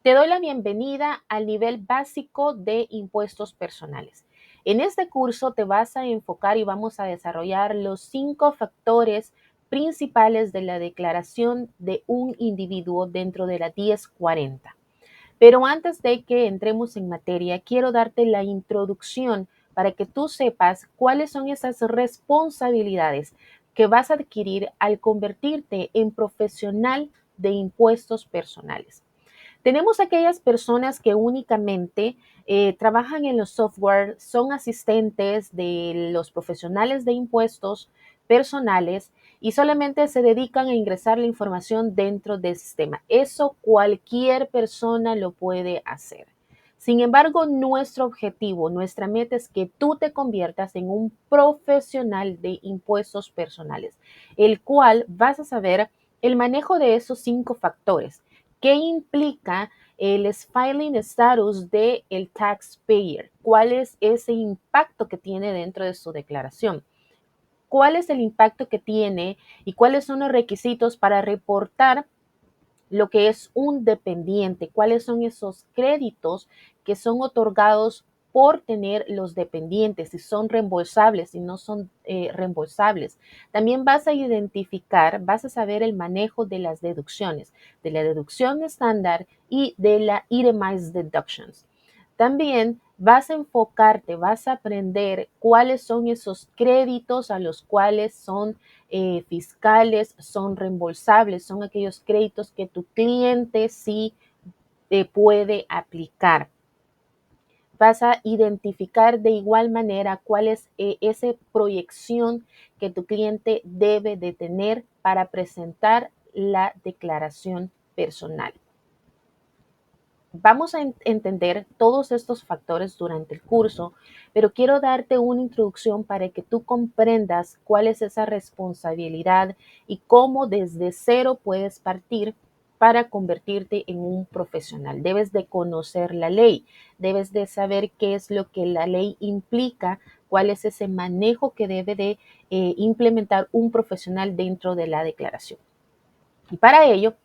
Te doy la bienvenida al nivel básico de impuestos personales. En este curso te vas a enfocar y vamos a desarrollar los 5 factores principales de la declaración de un individuo dentro de la 1040. Pero antes de que entremos en materia, quiero darte la introducción para que tú sepas cuáles son esas responsabilidades que vas a adquirir al convertirte en profesional de impuestos personales. Tenemos aquellas personas que únicamente trabajan en los software, son asistentes de los profesionales de impuestos personales y solamente se dedican a ingresar la información dentro del sistema. Eso cualquier persona lo puede hacer. Sin embargo, nuestro objetivo, nuestra meta es que tú te conviertas en un profesional de impuestos personales, el cual vas a saber el manejo de esos 5 factores. ¿Qué implica el filing status del taxpayer? ¿Cuál es ese impacto que tiene dentro de su declaración? ¿Cuál es el impacto que tiene y cuáles son los requisitos para reportar lo que es un dependiente? ¿Cuáles son esos créditos que son otorgados por tener los dependientes, si son reembolsables, si no son reembolsables? También vas a identificar, vas a saber el manejo de las deducciones, de la deducción estándar y de la itemized deductions. También vas a enfocarte, vas a aprender cuáles son esos créditos a los cuales son fiscales, son reembolsables, son aquellos créditos que tu cliente sí puede aplicar. Vas a identificar de igual manera cuál es esa proyección que tu cliente debe de tener para presentar la declaración personal. Vamos a entender todos estos factores durante el curso, pero quiero darte una introducción para que tú comprendas cuál es esa responsabilidad y cómo desde cero puedes partir para convertirte en un profesional. Debes de conocer la ley, debes de saber qué es lo que la ley implica, cuál es ese manejo que debe de implementar un profesional dentro de la declaración. Y para ello,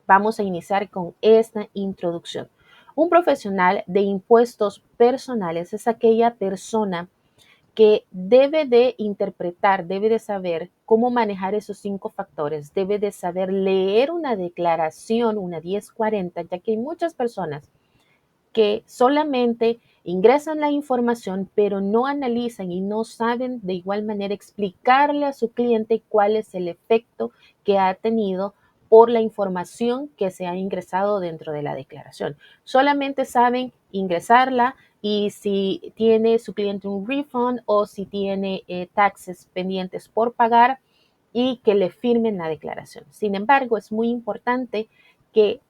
vamos a iniciar con esta introducción. Un profesional de impuestos personales es aquella persona que debe de interpretar, debe de saber cómo manejar esos 5 factores, debe de saber leer una declaración, una 1040, ya que hay muchas personas que solamente ingresan la información, pero no analizan y no saben de igual manera explicarle a su cliente cuál es el efecto que ha tenido por la información que se ha ingresado dentro de la declaración. Solamente saben ingresarla y si tiene su cliente un refund o si tiene taxes pendientes por pagar y que le firmen la declaración. Sin embargo, es muy importante que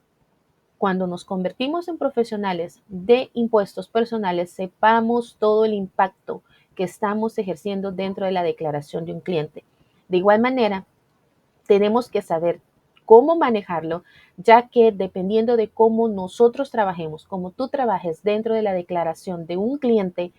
cuando nos convertimos en profesionales de impuestos personales, sepamos todo el impacto que estamos ejerciendo dentro de la declaración de un cliente. De igual manera, tenemos que saber cómo manejarlo, ya que dependiendo de cómo nosotros trabajemos, cómo tú trabajes dentro de la declaración de un cliente,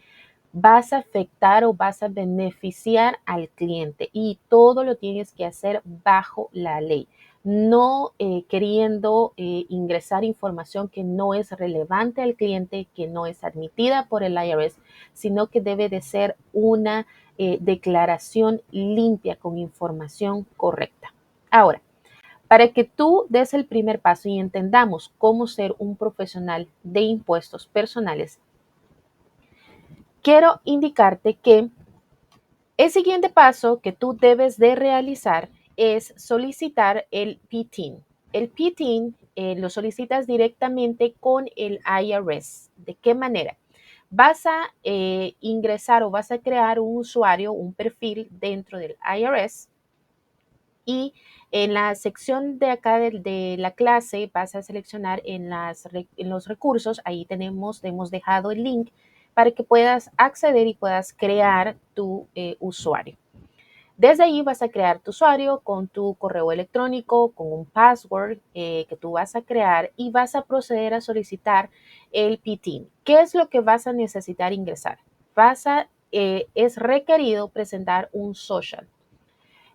vas a afectar o vas a beneficiar al cliente y todo lo tienes que hacer bajo la ley, no queriendo ingresar información que no es relevante al cliente, que no es admitida por el IRS, sino que debe de ser una declaración limpia con información correcta. Ahora, para que tú des el primer paso y entendamos cómo ser un profesional de impuestos personales, quiero indicarte que el siguiente paso que tú debes de realizar es solicitar el PTIN. El PTIN lo solicitas directamente con el IRS. ¿De qué manera? Vas a ingresar o vas a crear un usuario, un perfil dentro del IRS y en la sección de acá de la clase vas a seleccionar en los recursos, ahí hemos dejado el link para que puedas acceder y puedas crear tu usuario. Desde ahí vas a crear tu usuario con tu correo electrónico, con un password que tú vas a crear y vas a proceder a solicitar el PTIN. ¿Qué es lo que vas a necesitar ingresar? Es requerido presentar un social.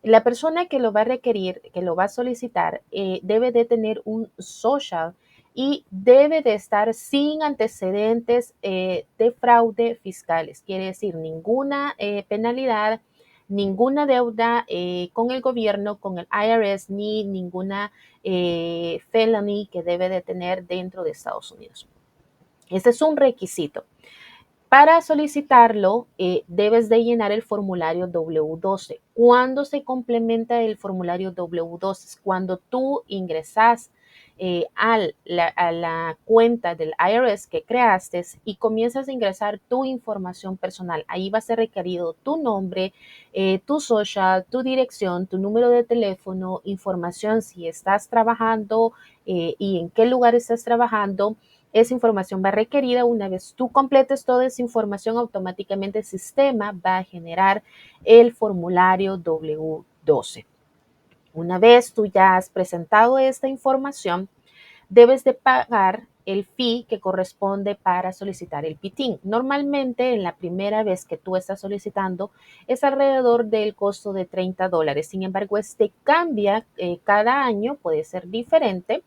La persona que lo va a requerir, que lo va a solicitar, debe de tener un social y debe de estar sin antecedentes de fraude fiscales. Quiere decir, ninguna penalidad, ninguna deuda con el gobierno, con el IRS, ni ninguna felony que debe de tener dentro de Estados Unidos. Este es un requisito. Para solicitarlo, debes de llenar el formulario W12. ¿Cuándo se complementa el formulario W12? Cuando tú ingresas a la cuenta del IRS que creaste y comienzas a ingresar tu información personal. Ahí va a ser requerido tu nombre, tu social, tu dirección, tu número de teléfono, información si estás trabajando y en qué lugar estás trabajando. Esa información va requerida. Una vez tú completes toda esa información, automáticamente el sistema va a generar el formulario W12. Una vez tú ya has presentado esta información, debes de pagar el fee que corresponde para solicitar el PTIN. Normalmente, en la primera vez que tú estás solicitando, es alrededor del costo de $30. Sin embargo, este cambia cada año, puede ser diferente,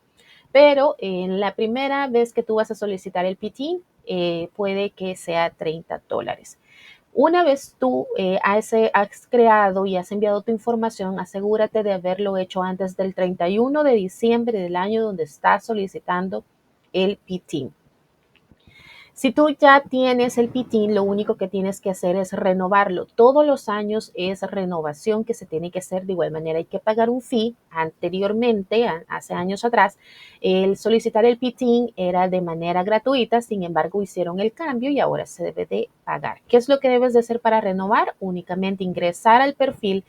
pero en la primera vez que tú vas a solicitar el PTIN, puede que sea $30. Una vez tú has creado y has enviado tu información, asegúrate de haberlo hecho antes del 31 de diciembre del año donde estás solicitando el PTIN. Si tú ya tienes el PTIN, lo único que tienes que hacer es renovarlo. Todos los años es renovación que se tiene que hacer. De igual manera hay que pagar un fee. Anteriormente, hace años atrás, el solicitar el PTIN era de manera gratuita. Sin embargo, hicieron el cambio y ahora se debe de pagar. ¿Qué es lo que debes de hacer para renovar? Únicamente ingresar al perfil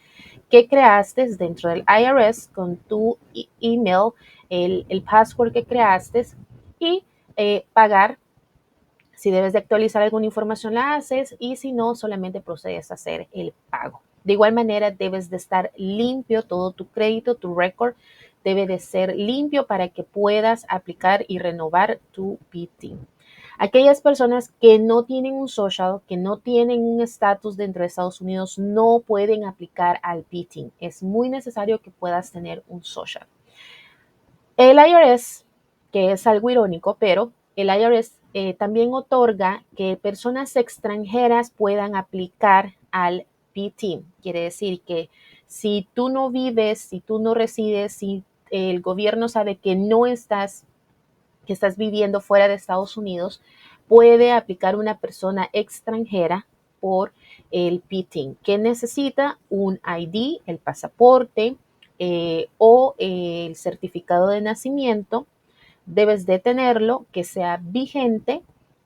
que creaste dentro del IRS con tu email, el password que creaste y pagar. Si debes de actualizar alguna información, la haces y si no, solamente procedes a hacer el pago. De igual manera, debes de estar limpio, todo tu crédito, tu récord debe de ser limpio para que puedas aplicar y renovar tu PTIN. Aquellas personas que no tienen un social, que no tienen un estatus dentro de Estados Unidos, no pueden aplicar al PTIN. Es muy necesario que puedas tener un social. El IRS, que es algo irónico, pero el IRS también otorga que personas extranjeras puedan aplicar al PTIN. Quiere decir que si tú no vives, si tú no resides, si el gobierno sabe que que estás viviendo fuera de Estados Unidos, puede aplicar una persona extranjera por el PTIN, que necesita un ID, el pasaporte o el certificado de nacimiento. Debes de tenerlo, que sea vigente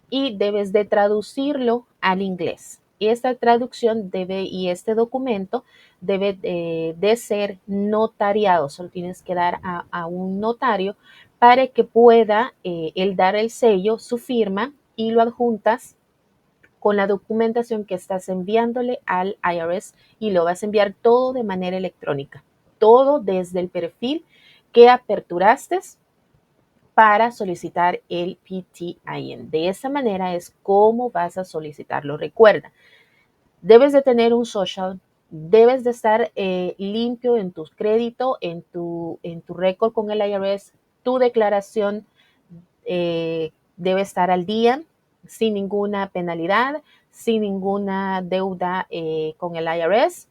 y debes de traducirlo al inglés. Y esta traducción y este documento debe de ser notariado. Solo tienes que dar a un notario para que pueda él dar el sello, su firma, y lo adjuntas con la documentación que estás enviándole al IRS y lo vas a enviar todo de manera electrónica, todo desde el perfil que aperturaste para solicitar el PTIN. De esa manera es como vas a solicitarlo. Recuerda, debes de tener un social, debes de estar limpio en tu crédito, en tu récord con el IRS, tu declaración debe estar al día, sin ninguna penalidad, sin ninguna deuda con el IRS.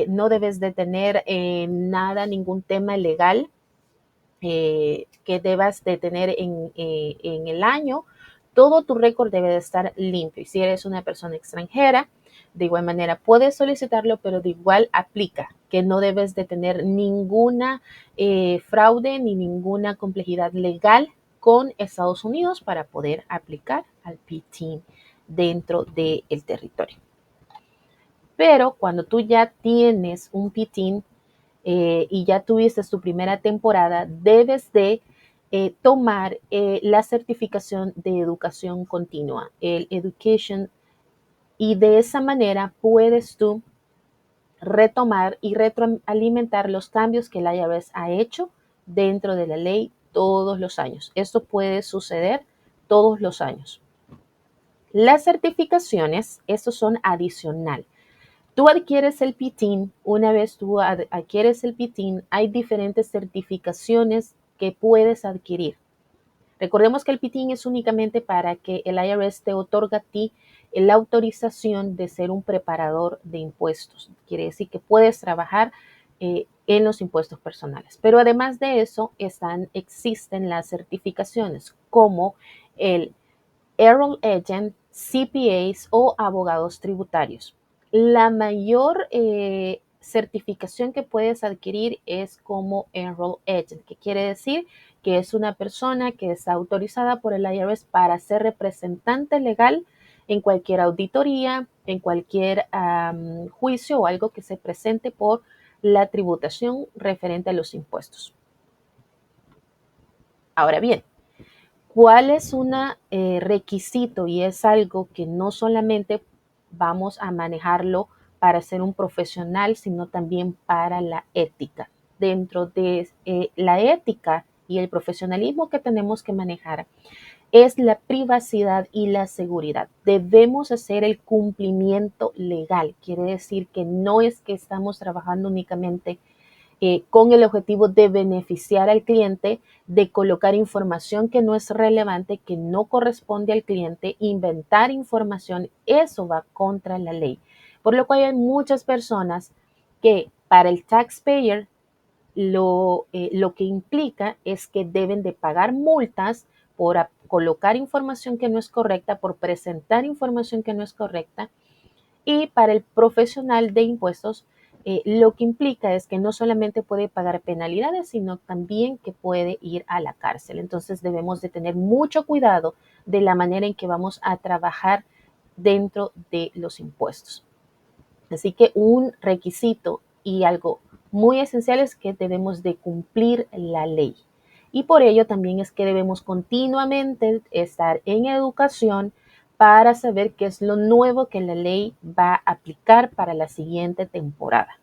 No debes de tener nada, ningún tema legal que debas de tener en el año. Todo tu récord debe de estar limpio. Y si eres una persona extranjera, de igual manera puedes solicitarlo, pero de igual aplica que no debes de tener ninguna fraude ni ninguna complejidad legal con Estados Unidos para poder aplicar al PTIN dentro del territorio. Pero cuando tú ya tienes un PTIN y ya tuviste tu primera temporada, debes de tomar la certificación de educación continua, el Education, y de esa manera puedes tú retomar y retroalimentar los cambios que el IRS ha hecho dentro de la ley todos los años. Esto puede suceder todos los años. Las certificaciones, estos son adicional. Tú adquieres el PTIN, una vez tú adquieres el PTIN, hay diferentes certificaciones que puedes adquirir. Recordemos que el PTIN es únicamente para que el IRS te otorga a ti la autorización de ser un preparador de impuestos. Quiere decir que puedes trabajar en los impuestos personales. Pero además de eso, existen las certificaciones como el Enroll Agent, CPAs o abogados tributarios. La mayor certificación que puedes adquirir es como Enroll Agent, que quiere decir que es una persona que está autorizada por el IRS para ser representante legal en cualquier auditoría, en cualquier juicio o algo que se presente por la tributación referente a los impuestos. Ahora bien, ¿cuál es un requisito? Y es algo que no solamente vamos a manejarlo para ser un profesional, sino también para la ética. Dentro de la ética y el profesionalismo que tenemos que manejar es la privacidad y la seguridad. Debemos hacer el cumplimiento legal. Quiere decir que no es que estamos trabajando únicamente con el objetivo de beneficiar al cliente, de colocar información que no es relevante, que no corresponde al cliente, inventar información, eso va contra la ley. Por lo cual hay muchas personas que para el taxpayer lo que implica es que deben de pagar multas por colocar información que no es correcta, por presentar información que no es correcta, y para el profesional de impuestos, lo que implica es que no solamente puede pagar penalidades, sino también que puede ir a la cárcel. Entonces debemos de tener mucho cuidado de la manera en que vamos a trabajar dentro de los impuestos. Así que un requisito y algo muy esencial es que debemos de cumplir la ley. Y por ello también es que debemos continuamente estar en educación para saber qué es lo nuevo que la ley va a aplicar para la siguiente temporada.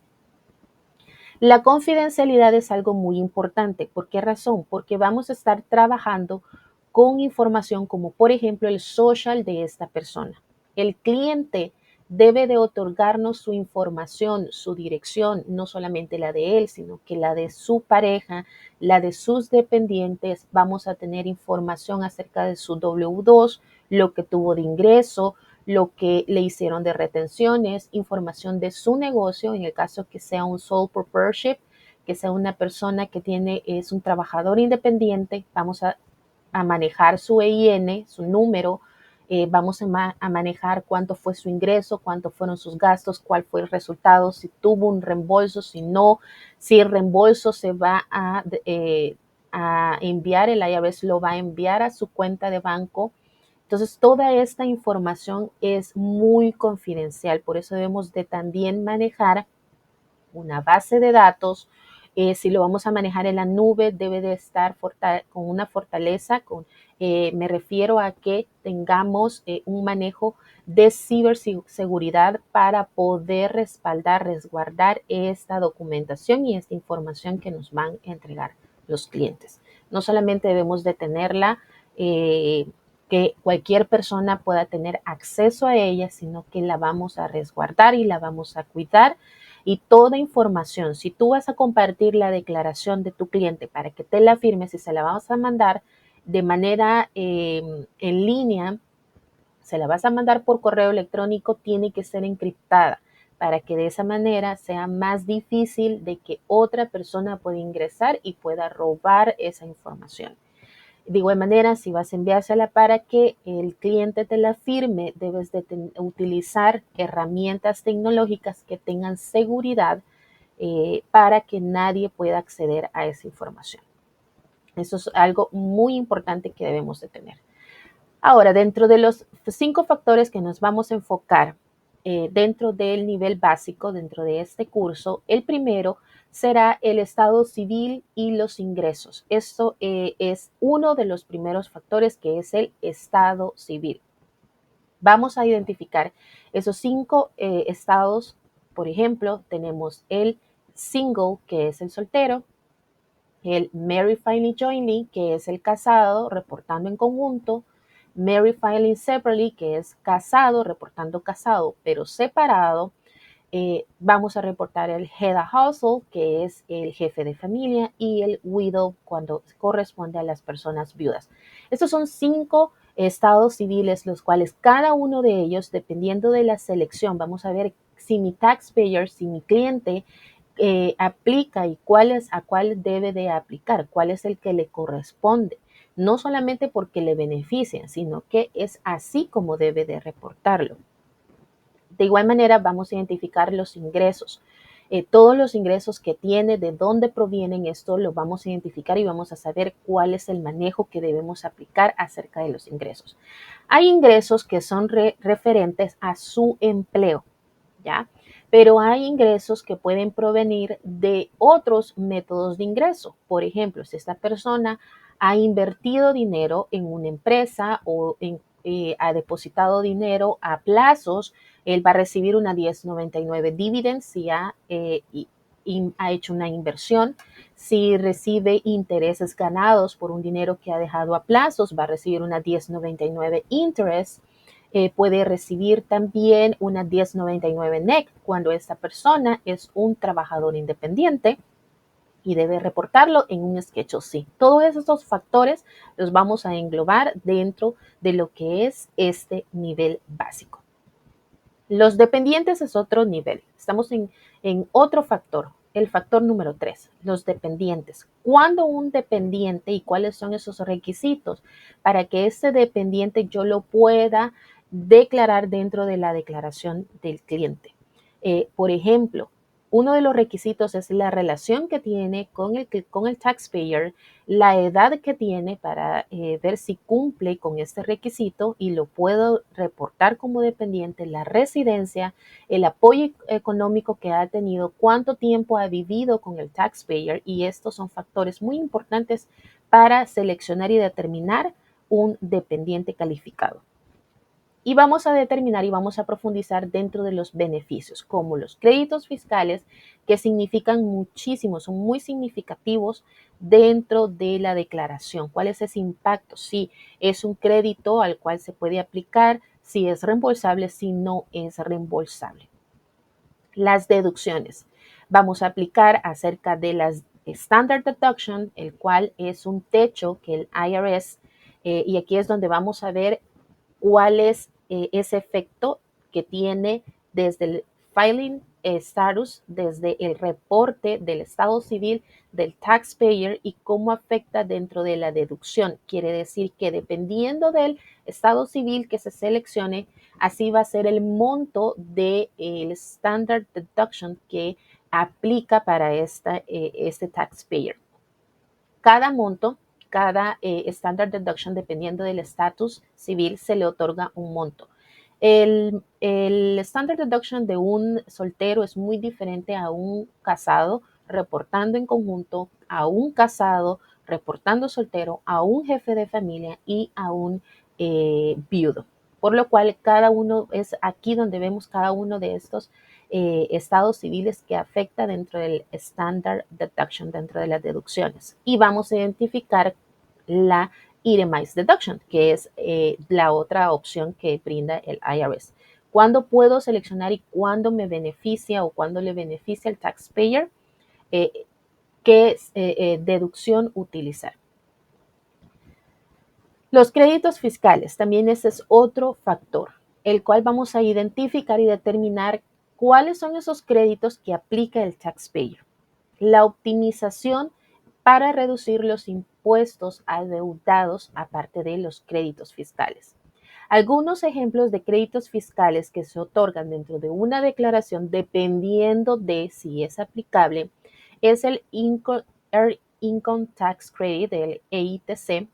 La confidencialidad es algo muy importante. ¿Por qué razón? Porque vamos a estar trabajando con información como por ejemplo el social de esta persona. El cliente debe de otorgarnos su información, su dirección, no solamente la de él, sino que la de su pareja, la de sus dependientes. Vamos a tener información acerca de su W2, lo que tuvo de ingreso, lo que le hicieron de retenciones, información de su negocio, en el caso que sea un sole proprietorship, que sea una persona que es un trabajador independiente, vamos a manejar su EIN, su número, vamos a manejar cuánto fue su ingreso, cuánto fueron sus gastos, cuál fue el resultado, si tuvo un reembolso, si no, si el reembolso se va a enviar, el IRS lo va a enviar a su cuenta de banco. Entonces, toda esta información es muy confidencial, por eso debemos de también manejar una base de datos, Si lo vamos a manejar en la nube, debe de estar con una fortaleza, me refiero a que tengamos un manejo de ciberseguridad para poder respaldar, resguardar esta documentación y esta información que nos van a entregar los clientes. No solamente debemos de tenerla, que cualquier persona pueda tener acceso a ella, sino que la vamos a resguardar y la vamos a cuidar. Y toda información, si tú vas a compartir la declaración de tu cliente para que te la firmes y se la vas a mandar de manera en línea, se la vas a mandar por correo electrónico, tiene que ser encriptada para que de esa manera sea más difícil de que otra persona pueda ingresar y pueda robar esa información. De igual manera, si vas a enviársela para que el cliente te la firme, debes de utilizar herramientas tecnológicas que tengan seguridad para que nadie pueda acceder a esa información. Eso es algo muy importante que debemos de tener. Ahora, dentro de los 5 factores que nos vamos a enfocar dentro del nivel básico, dentro de este curso, el primero será el estado civil y los ingresos. Esto es uno de los primeros factores, que es el estado civil. Vamos a identificar esos 5 estados. Por ejemplo, tenemos el single, que es el soltero, el married filing jointly, que es el casado reportando en conjunto, married filing separately, que es casado reportando casado pero separado. Vamos a reportar el head of household, que es el jefe de familia, y el widow, cuando corresponde a las personas viudas. Estos son 5 estados civiles, los cuales cada uno de ellos, dependiendo de la selección, vamos a ver si mi taxpayer, si mi cliente aplica y a cuál debe de aplicar, cuál es el que le corresponde. No solamente porque le benefician, sino que es así como debe de reportarlo. De igual manera, vamos a identificar los ingresos. Todos los ingresos que tiene, de dónde provienen, esto lo vamos a identificar y vamos a saber cuál es el manejo que debemos aplicar acerca de los ingresos. Hay ingresos que son referentes a su empleo, ¿ya? Pero hay ingresos que pueden provenir de otros métodos de ingreso. Por ejemplo, si esta persona ha invertido dinero en una empresa o ha depositado dinero a plazos, él va a recibir una 1099 dividend si ha hecho una inversión. Si recibe intereses ganados por un dinero que ha dejado a plazos, va a recibir una 1099 interest. Puede recibir también una 1099 NEC cuando esta persona es un trabajador independiente y debe reportarlo en un Schedule C. Todos estos factores los vamos a englobar dentro de lo que es este nivel básico. Los dependientes es otro nivel. Estamos en otro factor, el factor número 3, los dependientes. ¿Cuándo un dependiente y cuáles son esos requisitos para que ese dependiente yo lo pueda declarar dentro de la declaración del cliente? Por ejemplo, uno de los requisitos es la relación que tiene con el taxpayer, la edad que tiene para ver si cumple con este requisito y lo puedo reportar como dependiente, la residencia, el apoyo económico que ha tenido, cuánto tiempo ha vivido con el taxpayer, y estos son factores muy importantes para seleccionar y determinar un dependiente calificado. Y vamos a determinar y vamos a profundizar dentro de los beneficios, como los créditos fiscales, que significan muchísimo, son muy significativos dentro de la declaración. ¿Cuál es ese impacto? Si es un crédito al cual se puede aplicar, si es reembolsable, si no es reembolsable. Las deducciones. Vamos a aplicar acerca de las Standard Deduction, el cual es un techo que el IRS, y aquí es donde vamos a ver cuál es ese efecto que tiene desde el filing status, desde el reporte del estado civil del taxpayer y cómo afecta dentro de la deducción. Quiere decir que dependiendo del estado civil que se seleccione, así va a ser el monto del standard deduction que aplica para este taxpayer. Cada monto, cada standard deduction, dependiendo del estatus civil, se le otorga un monto. El standard deduction de un soltero es muy diferente a un casado. reportando en conjunto a un casado, reportando soltero, a un jefe de familia y a un viudo. Por lo cual cada uno es aquí donde vemos cada uno de estos estados civiles que afecta dentro del standard deduction, dentro de las deducciones. Y vamos a identificar la itemized deduction, que es la otra opción que brinda el IRS. ¿Cuándo puedo seleccionar y cuándo me beneficia o cuándo le beneficia al taxpayer? ¿Qué deducción utilizar? Los créditos fiscales, también ese es otro factor, el cual vamos a identificar y determinar cuáles son esos créditos que aplica el taxpayer. La optimización para reducir los impuestos adeudados aparte de los créditos fiscales. Algunos ejemplos de créditos fiscales que se otorgan dentro de una declaración dependiendo de si es aplicable es el Income Tax Credit, el EITC,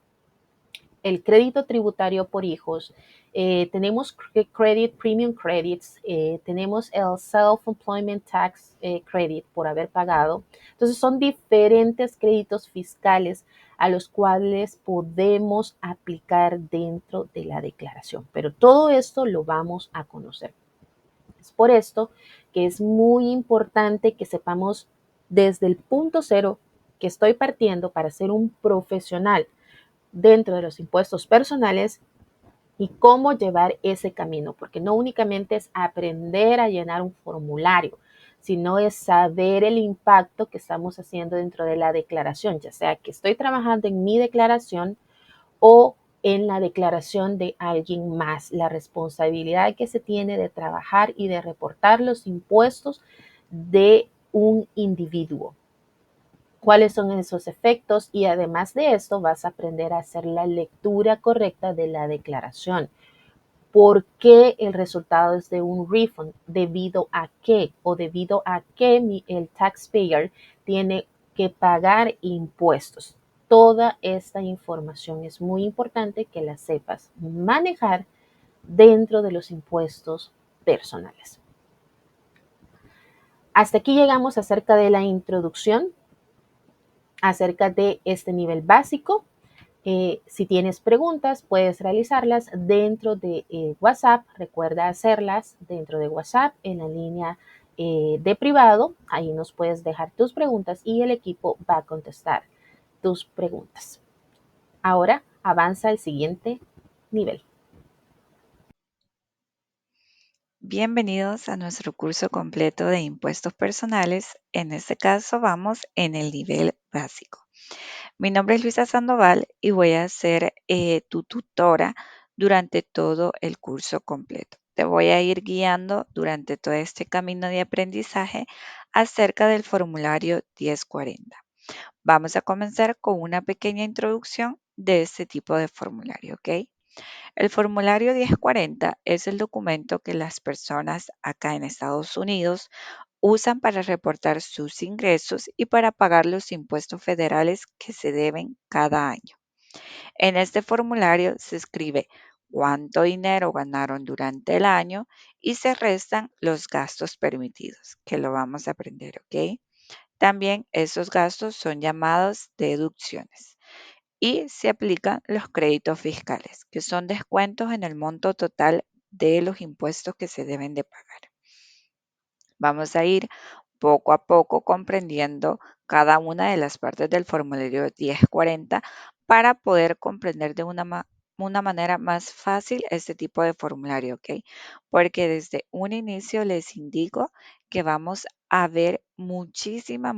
el crédito tributario por hijos, tenemos credit, premium credits, tenemos el self-employment tax credit por haber pagado. Entonces son diferentes créditos fiscales a los cuales podemos aplicar dentro de la declaración, pero todo esto lo vamos a conocer. Es por esto que es muy importante que sepamos desde el punto cero que estoy partiendo para ser un profesional dentro de los impuestos personales y cómo llevar ese camino, porque no únicamente es aprender a llenar un formulario, sino es saber el impacto que estamos haciendo dentro de la declaración, ya sea que estoy trabajando en mi declaración o en la declaración de alguien más, la responsabilidad que se tiene de trabajar y de reportar los impuestos de un individuo, cuáles son esos efectos, y además de esto vas a aprender a hacer la lectura correcta de la declaración. ¿Por qué el resultado es de un refund? ¿Debido a qué? O debido a que el taxpayer tiene que pagar impuestos. Toda esta información es muy importante que la sepas manejar dentro de los impuestos personales. Hasta aquí llegamos acerca de la introducción, acerca de este nivel básico. Si tienes preguntas, puedes realizarlas dentro de WhatsApp. Recuerda hacerlas dentro de WhatsApp en la línea de privado. Ahí nos puedes dejar tus preguntas y el equipo va a contestar tus preguntas. Ahora avanza al siguiente nivel. Bienvenidos a nuestro curso completo de impuestos personales. En este caso vamos en el nivel básico. Mi nombre es Luisa Sandoval y voy a ser tu tutora durante todo el curso completo. Te voy a ir guiando durante todo este camino de aprendizaje acerca del formulario 1040. Vamos a comenzar con una pequeña introducción de este tipo de formulario, ¿ok? El formulario 1040 es el documento que las personas acá en Estados Unidos usan para reportar sus ingresos y para pagar los impuestos federales que se deben cada año. En este formulario se escribe cuánto dinero ganaron durante el año y se restan los gastos permitidos, que lo vamos a aprender, ¿ok? También esos gastos son llamados deducciones y se aplican los créditos fiscales, que son descuentos en el monto total de los impuestos que se deben de pagar. Vamos a ir poco a poco comprendiendo cada una de las partes del formulario 1040 para poder comprender de una manera más fácil este tipo de formulario, ¿ok? Porque desde un inicio les indico que vamos a ver muchísima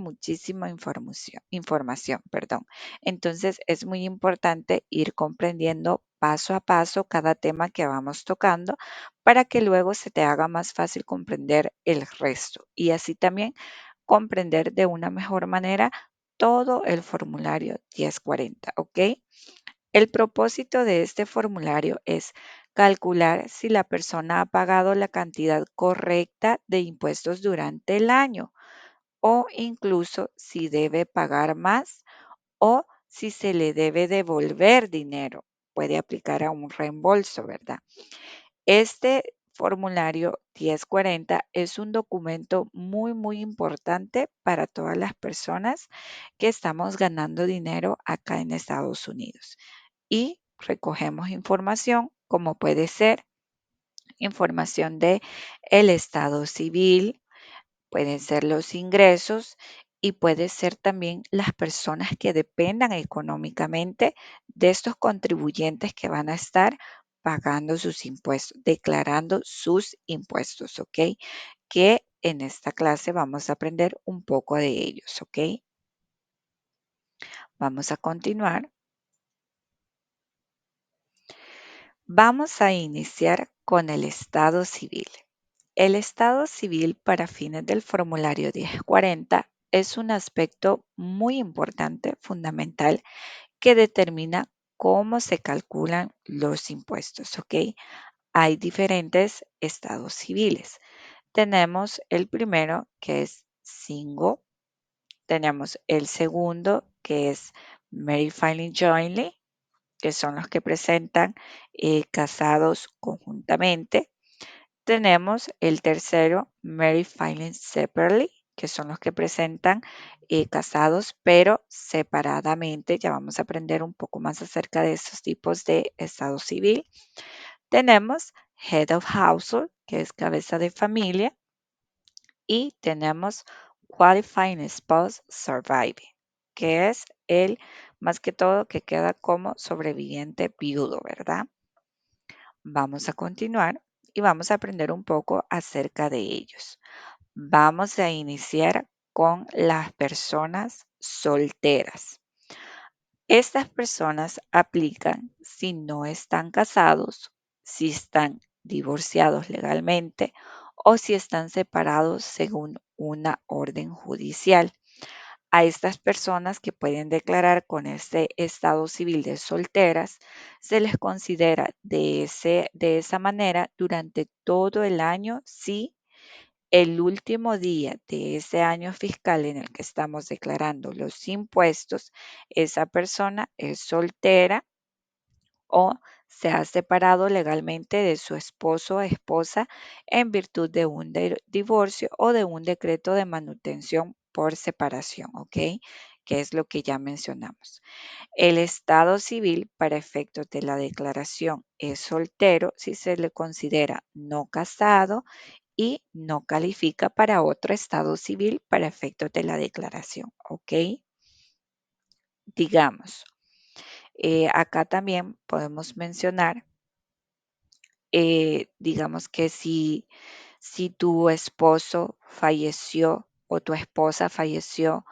información, perdón. Entonces es muy importante ir comprendiendo paso a paso cada tema que vamos tocando para que luego se te haga más fácil comprender el resto y así también comprender de una mejor manera todo el formulario 1040, ¿ok? El propósito de este formulario es calcular si la persona ha pagado la cantidad correcta de impuestos durante el año o incluso si debe pagar más o si se le debe devolver dinero. Puede aplicar a un reembolso, ¿verdad? Este formulario 1040 es un documento muy, muy importante para todas las personas que estamos ganando dinero acá en Estados Unidos. Y recogemos información como puede ser información de el estado civil, pueden ser los ingresos y puede ser también las personas que dependan económicamente de estos contribuyentes que van a estar pagando sus impuestos, declarando sus impuestos, ¿ok? Que en esta clase vamos a aprender un poco de ellos, ¿ok? Vamos a continuar. Vamos a iniciar con el estado civil. El estado civil para fines del formulario 1040 es un aspecto muy importante, fundamental, que determina cómo se calculan los impuestos, ¿ok? Hay diferentes estados civiles. Tenemos el primero que es single, tenemos el segundo que es married filing jointly, que son los que presentan casados conjuntamente. Tenemos el tercero, married filing separately, que son los que presentan casados pero separadamente. Ya vamos a aprender un poco más acerca de estos tipos de estado civil. Tenemos head of household, que es cabeza de familia, y tenemos qualifying spouse surviving, que es el más que todo que queda como sobreviviente viudo, ¿verdad? Vamos a continuar y vamos a aprender un poco acerca de ellos. Vamos a iniciar con las personas solteras. Estas personas aplican si no están casados, si están divorciados legalmente o si están separados según una orden judicial. A estas personas que pueden declarar con este estado civil de solteras, se les considera de esa manera durante todo el año si el último día de ese año fiscal en el que estamos declarando los impuestos, esa persona es soltera o se ha separado legalmente de su esposo o esposa en virtud de un divorcio o de un decreto de manutención por separación, ¿ok? Que es lo que ya mencionamos. El estado civil, para efectos de la declaración, es soltero si se le considera no casado y no califica para otro estado civil para efectos de la declaración, ¿ok? Digamos, acá también podemos mencionar, digamos que si tu esposo falleció o tu esposa falleció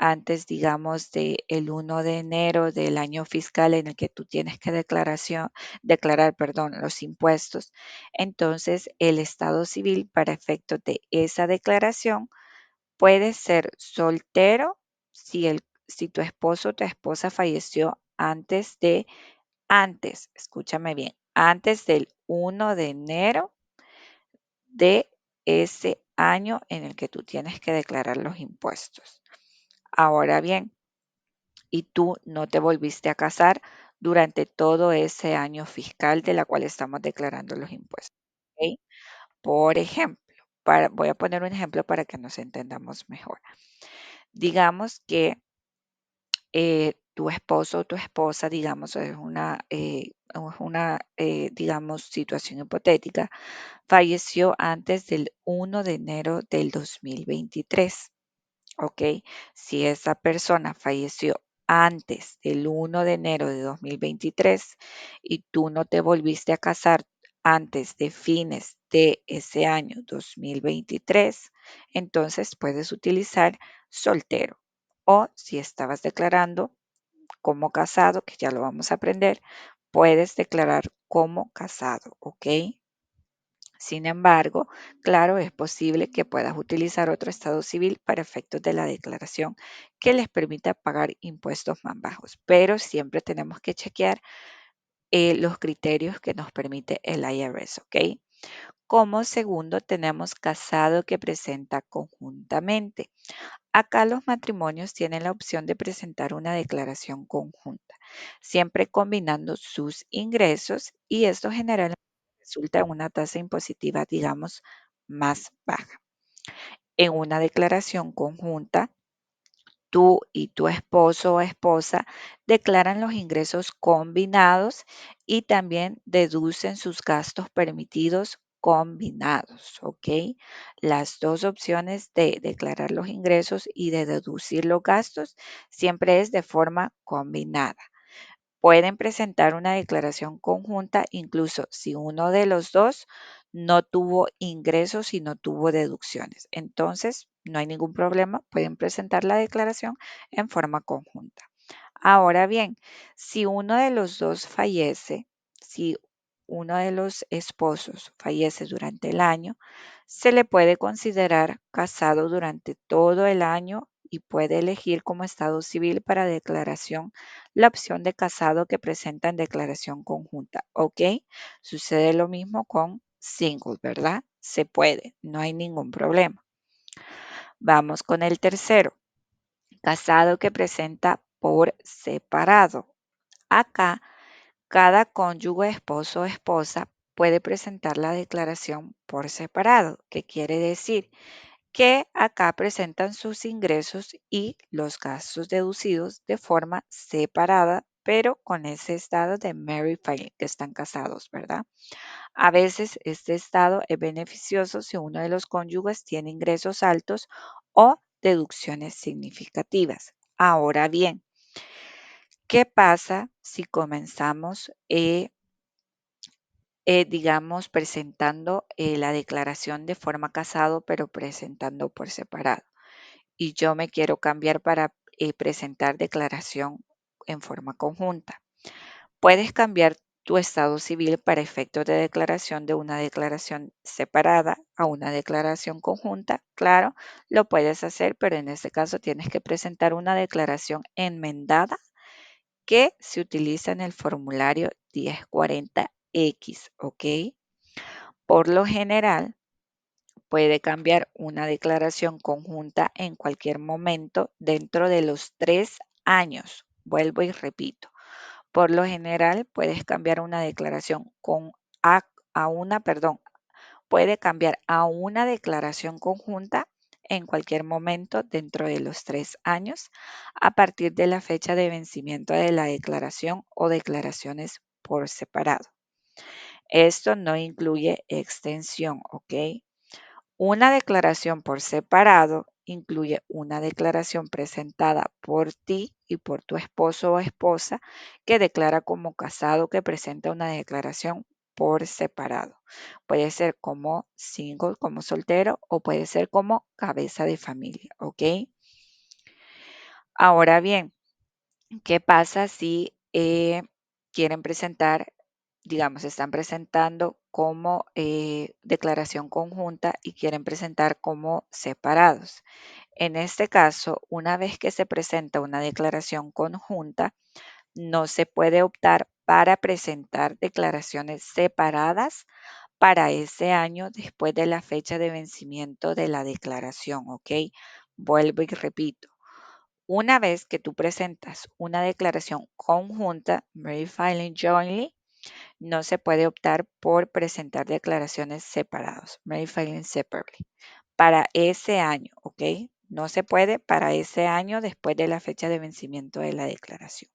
antes, digamos, de el 1 de enero del año fiscal en el que tú tienes que declarar, perdón, los impuestos, entonces el estado civil para efectos de esa declaración puede ser soltero si tu esposo o tu esposa falleció escúchame bien, antes del 1 de enero de ese año en el que tú tienes que declarar los impuestos. Ahora bien, y tú no te volviste a casar durante todo ese año fiscal de la cual estamos declarando los impuestos. ¿Ok? Por ejemplo, voy a poner un ejemplo para que nos entendamos mejor. Digamos que tu esposo o tu esposa, digamos, digamos, situación hipotética, falleció antes del 1 de enero del 2023. ¿Ok? Si esa persona falleció antes del 1 de enero de 2023 y tú no te volviste a casar antes de fines de ese año 2023, entonces puedes utilizar soltero. O si estabas declarando como casado, que ya lo vamos a aprender, puedes declarar como casado, ¿ok? Sin embargo, claro, es posible que puedas utilizar otro estado civil para efectos de la declaración que les permita pagar impuestos más bajos, pero siempre tenemos que chequear los criterios que nos permite el IRS, ¿ok? Como segundo, tenemos casado que presenta conjuntamente. Acá los matrimonios tienen la opción de presentar una declaración conjunta, siempre combinando sus ingresos y esto generalmente resulta en una tasa impositiva, digamos, más baja. En una declaración conjunta, tú y tu esposo o esposa declaran los ingresos combinados y también deducen sus gastos permitidos combinados, ¿ok? Las dos opciones de declarar los ingresos y de deducir los gastos siempre es de forma combinada. Pueden presentar una declaración conjunta incluso si uno de los dos no tuvo ingresos y no tuvo deducciones. Entonces, no hay ningún problema, pueden presentar la declaración en forma conjunta. Ahora bien, si uno de los dos fallece, si uno de los esposos fallece durante el año, se le puede considerar casado durante todo el año y puede elegir como estado civil para declaración la opción de casado que presenta en declaración conjunta. ¿Ok? Sucede lo mismo con single, ¿verdad? Se puede, no hay ningún problema. Vamos con el tercero, casado que presenta por separado. Acá, cada cónyuge, esposo o esposa, puede presentar la declaración por separado. ¿Qué quiere decir? Que acá presentan sus ingresos y los gastos deducidos de forma separada, pero con ese estado de married filing, que están casados, ¿verdad? A veces este estado es beneficioso si uno de los cónyuges tiene ingresos altos o deducciones significativas. Ahora bien, ¿qué pasa si comenzamos, digamos, presentando la declaración de forma casado, pero presentando por separado? Y yo me quiero cambiar para presentar declaración en forma conjunta. Puedes cambiar tu estado civil para efectos de declaración de una declaración separada a una declaración conjunta. Claro, lo puedes hacer, pero en este caso tienes que presentar una declaración enmendada que se utiliza en el formulario 1040X, ¿ok? Por lo general, puede cambiar una declaración conjunta en cualquier momento dentro de los 3 años. Vuelvo y repito. Por lo general, puedes cambiar una declaración puede cambiar a una declaración conjunta en cualquier momento dentro de los 3 años a partir de la fecha de vencimiento de la declaración o declaraciones por separado. Esto no incluye extensión, ¿ok? Una declaración por separado incluye una declaración presentada por ti y por tu esposo o esposa que declara como casado que presenta una declaración por separado. Puede ser como single, como soltero o puede ser como cabeza de familia, ¿ok? Ahora bien, ¿qué pasa si quieren presentar, digamos, están presentando como declaración conjunta y quieren presentar como separados? En este caso, una vez que se presenta una declaración conjunta, no se puede optar para presentar declaraciones separadas para ese año después de la fecha de vencimiento de la declaración, ¿ok? Vuelvo y repito. Una vez que tú presentas una declaración conjunta, married filing jointly, no se puede optar por presentar declaraciones separadas, married filing separately, para ese año, ¿ok? No se puede para ese año después de la fecha de vencimiento de la declaración.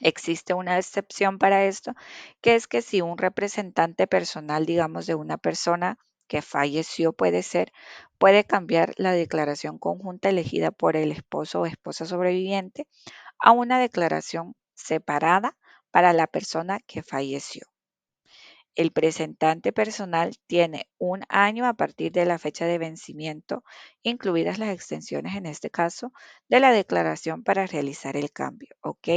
Existe una excepción para esto, que es que si un representante personal, digamos, de una persona que falleció, puede cambiar la declaración conjunta elegida por el esposo o esposa sobreviviente a una declaración separada para la persona que falleció. El presentante personal tiene un año a partir de la fecha de vencimiento, incluidas las extensiones en este caso, de la declaración para realizar el cambio, ¿ok?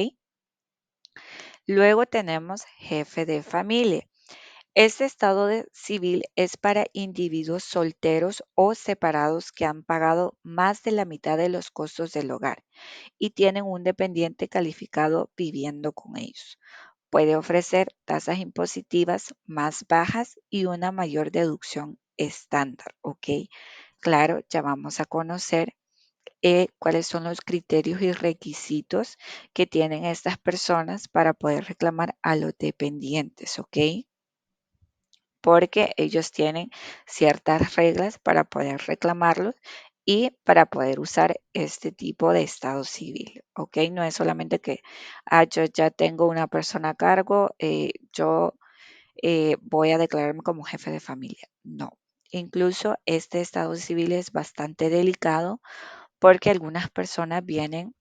Luego tenemos jefe de familia. Este civil es para individuos solteros o separados que han pagado más de la mitad de los costos del hogar y tienen un dependiente calificado viviendo con ellos. Puede ofrecer tasas impositivas más bajas y una mayor deducción estándar, ¿ok? Claro, ya vamos a conocer cuáles son los criterios y requisitos que tienen estas personas para poder reclamar a los dependientes, ¿ok? porque ellos tienen ciertas reglas para poder reclamarlos y para poder usar este tipo de estado civil, ¿ok? No es solamente que, yo ya tengo una persona a cargo, yo voy a declararme como jefe de familia. No. Incluso este estado civil es bastante delicado porque algunas personas vienen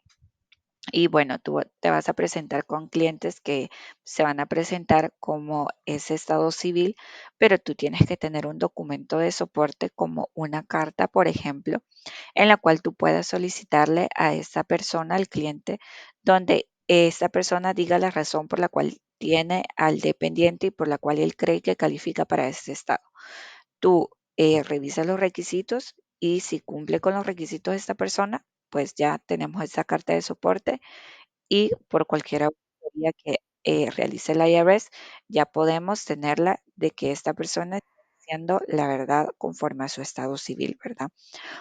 y bueno, tú te vas a presentar con clientes que se van a presentar como ese estado civil, pero tú tienes que tener un documento de soporte como una carta, por ejemplo, en la cual tú puedas solicitarle a esa persona, al cliente, donde esa persona diga la razón por la cual tiene al dependiente y por la cual él cree que califica para ese estado. Tú revisas los requisitos y si cumple con los requisitos de esta persona, pues ya tenemos esa carta de soporte y por cualquier auditoría que realice el IRS, ya podemos tenerla de que esta persona está haciendo la verdad conforme a su estado civil, ¿verdad?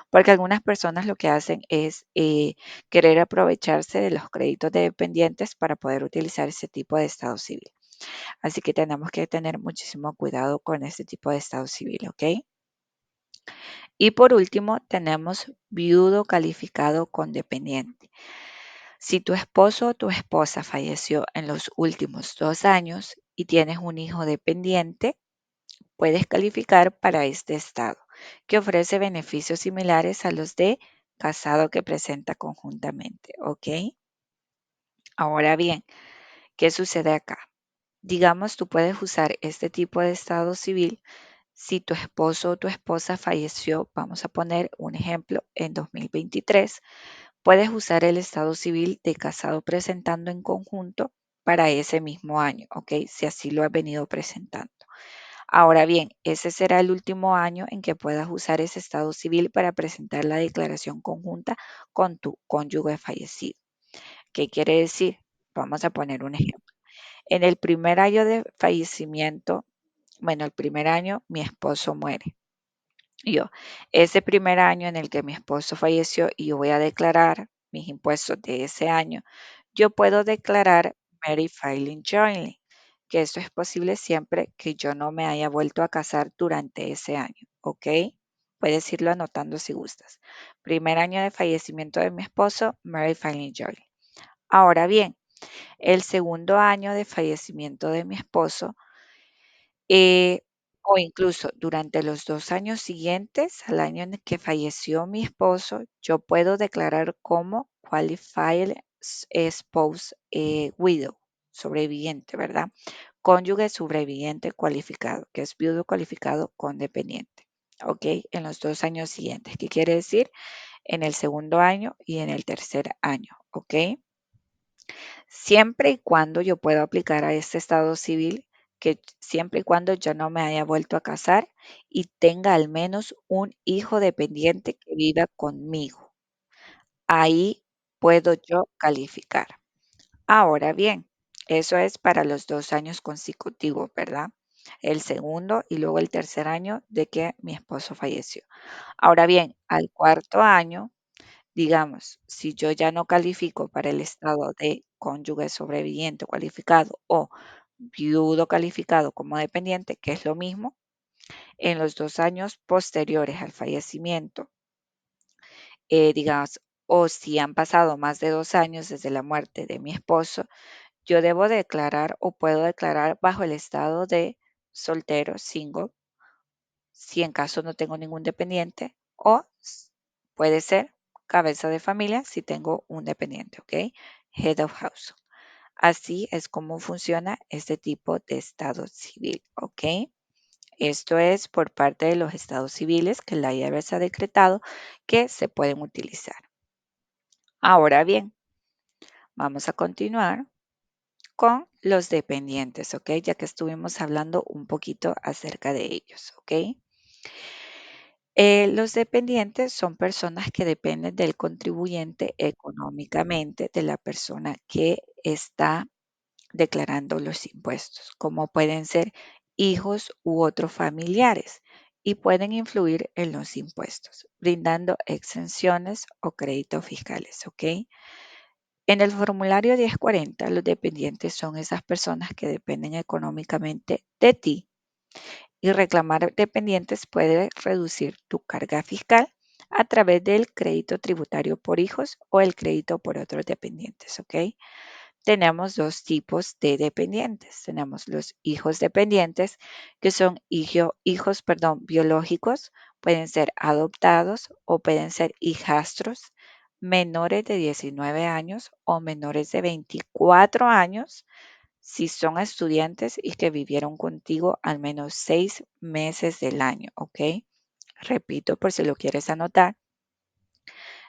Porque algunas personas lo que hacen es querer aprovecharse de los créditos de dependientes para poder utilizar ese tipo de estado civil. Así que tenemos que tener muchísimo cuidado con este tipo de estado civil, ¿ok? Y por último, tenemos viudo calificado con dependiente. Si tu esposo o tu esposa falleció en los últimos 2 años y tienes un hijo dependiente, puedes calificar para este estado, que ofrece beneficios similares a los de casado que presenta conjuntamente, ¿ok? Ahora bien, ¿qué sucede acá? Digamos, tú puedes usar este tipo de estado civil si tu esposo o tu esposa falleció, vamos a poner un ejemplo, en 2023. Puedes usar el estado civil de casado presentando en conjunto para ese mismo año, ¿ok? Si así lo has venido presentando. Ahora bien, ese será el último año en que puedas usar ese estado civil para presentar la declaración conjunta con tu cónyuge fallecido. ¿Qué quiere decir? Vamos a poner un ejemplo. En el primer año de fallecimiento, bueno, el primer año mi esposo muere. Yo, ese primer año en el que mi esposo falleció y yo voy a declarar mis impuestos de ese año, yo puedo declarar married filing jointly, que esto es posible siempre que yo no me haya vuelto a casar durante ese año, ¿ok? Puedes irlo anotando si gustas. Primer año de fallecimiento de mi esposo, married filing jointly. Ahora bien, el segundo año de fallecimiento de mi esposo, eh, o incluso durante los 2 años siguientes al año en el que falleció mi esposo, yo puedo declarar como qualified spouse, widow, sobreviviente, ¿verdad? Cónyuge sobreviviente cualificado, que es viudo cualificado con dependiente, ¿ok? En los 2 años siguientes. ¿Qué quiere decir? En el segundo año y en el tercer año, ¿ok? Siempre y cuando yo pueda aplicar a este estado civil, que siempre y cuando yo no me haya vuelto a casar y tenga al menos un hijo dependiente que viva conmigo. Ahí puedo yo calificar. Ahora bien, eso es para los 2 años consecutivos, ¿verdad? El segundo y luego el tercer año de que mi esposo falleció. Ahora bien, al cuarto año, digamos, si yo ya no califico para el estado de cónyuge sobreviviente cualificado o viudo calificado como dependiente, que es lo mismo, en los 2 años posteriores al fallecimiento, digamos, o si han pasado más de 2 años desde la muerte de mi esposo, yo debo declarar o puedo declarar bajo el estado de soltero, single, si en caso no tengo ningún dependiente, o puede ser cabeza de familia si tengo un dependiente, ¿ok? Head of house. Así es como funciona este tipo de estado civil, ¿ok? Esto es por parte de los estados civiles que la IRS ha decretado que se pueden utilizar. Ahora bien, vamos a continuar con los dependientes, ¿ok? Ya que estuvimos hablando un poquito acerca de ellos, ¿ok? Los dependientes son personas que dependen del contribuyente económicamente, de la persona que está declarando los impuestos, como pueden ser hijos u otros familiares, y pueden influir en los impuestos, brindando exenciones o créditos fiscales, ¿ok? En el formulario 1040, los dependientes son esas personas que dependen económicamente de ti Y reclamar dependientes puede reducir tu carga fiscal a través del crédito tributario por hijos o el crédito por otros dependientes, ¿ok? Tenemos dos tipos de dependientes. Tenemos los hijos dependientes, que son hijos, biológicos, pueden ser adoptados o pueden ser hijastros menores de 19 años o menores de 24 años si son estudiantes y que vivieron contigo al menos 6 meses del año, ¿ok? Repito por si lo quieres anotar.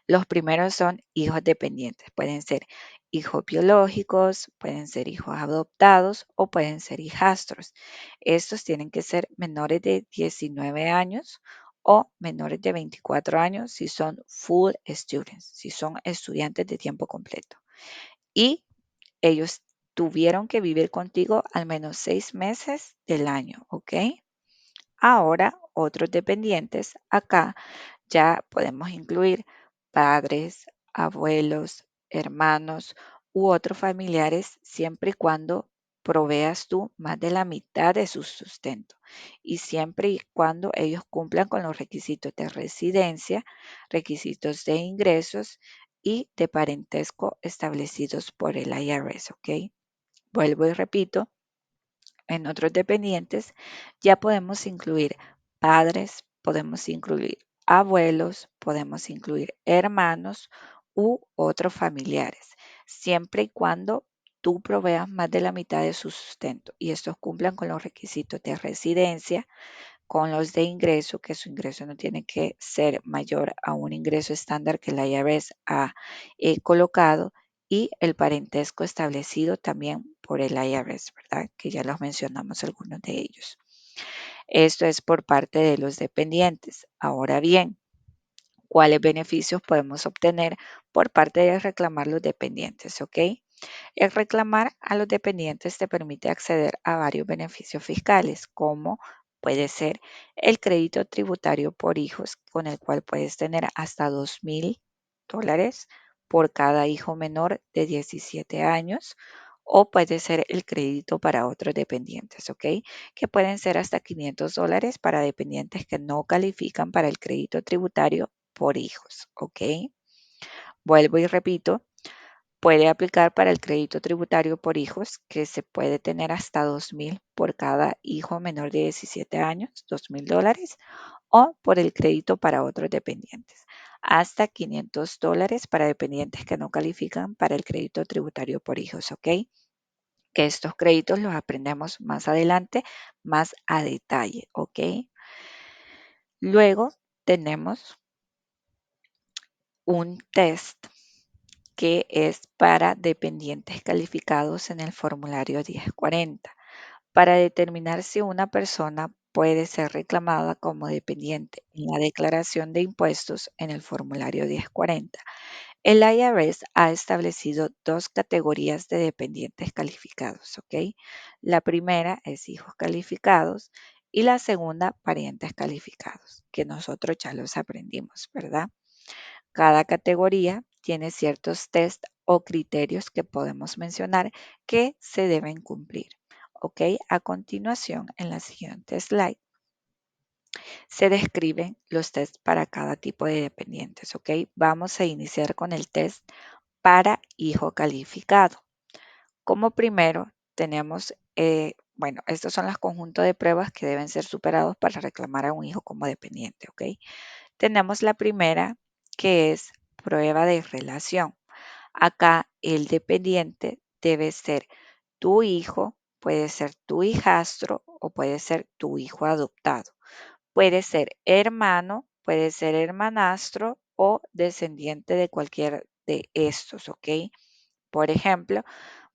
Los primeros son hijos dependientes. Pueden ser hijos biológicos, pueden ser hijos adoptados o pueden ser hijastros. Estos tienen que ser menores de 19 años o menores de 24 años si son full students, si son estudiantes de tiempo completo. Y ellos tuvieron que vivir contigo al menos 6 meses del año, ¿ok? Ahora, otros dependientes, acá ya podemos incluir padres, abuelos, hermanos u otros familiares siempre y cuando proveas tú más de la mitad de su sustento y siempre y cuando ellos cumplan con los requisitos de residencia, requisitos de ingresos y de parentesco establecidos por el IRS, ¿ok? Vuelvo y repito, en otros dependientes ya podemos incluir padres, podemos incluir abuelos, podemos incluir hermanos u otros familiares, siempre y cuando tú proveas más de la mitad de su sustento y estos cumplan con los requisitos de residencia, con los de ingreso, que su ingreso no tiene que ser mayor a un ingreso estándar que la IRS ha colocado y el parentesco establecido también por el IRS, ¿verdad? Que ya los mencionamos algunos de ellos. Esto es por parte de los dependientes. Ahora bien, ¿cuáles beneficios podemos obtener por parte de reclamar los dependientes? ¿Ok? El reclamar a los dependientes te permite acceder a varios beneficios fiscales, como puede ser el crédito tributario por hijos, con el cual puedes tener hasta $2,000 por cada hijo menor de 17 años, o puede ser el crédito para otros dependientes, ¿ok? Que pueden ser hasta $500 para dependientes que no califican para el crédito tributario por hijos, ¿ok? Vuelvo y repito, puede aplicar para el crédito tributario por hijos, que se puede tener hasta 2,000 por cada hijo menor de 17 años, $2,000, o por el crédito para otros dependientes, hasta $500 para dependientes que no califican para el crédito tributario por hijos, ¿ok? Que estos créditos los aprendemos más adelante, más a detalle, ¿ok? Luego tenemos un test que es para dependientes calificados en el formulario 1040, para determinar si una persona puede ser reclamada como dependiente en la declaración de impuestos en el formulario 1040. El IRS ha establecido dos categorías de dependientes calificados, ¿ok? La primera es hijos calificados y la segunda parientes calificados, que nosotros ya los aprendimos, ¿verdad? Cada categoría tiene ciertos test o criterios que podemos mencionar que se deben cumplir. ¿Ok? A continuación, en la siguiente slide, se describen los tests para cada tipo de dependientes. ¿Ok? Vamos a iniciar con el test para hijo calificado. Como primero, tenemos, estos son los conjuntos de pruebas que deben ser superados para reclamar a un hijo como dependiente. ¿Ok? Tenemos la primera, que es prueba de relación. Acá el dependiente debe ser tu hijo, puede ser tu hijastro o puede ser tu hijo adoptado. Puede ser hermano, puede ser hermanastro o descendiente de cualquier de estos, ¿ok? Por ejemplo,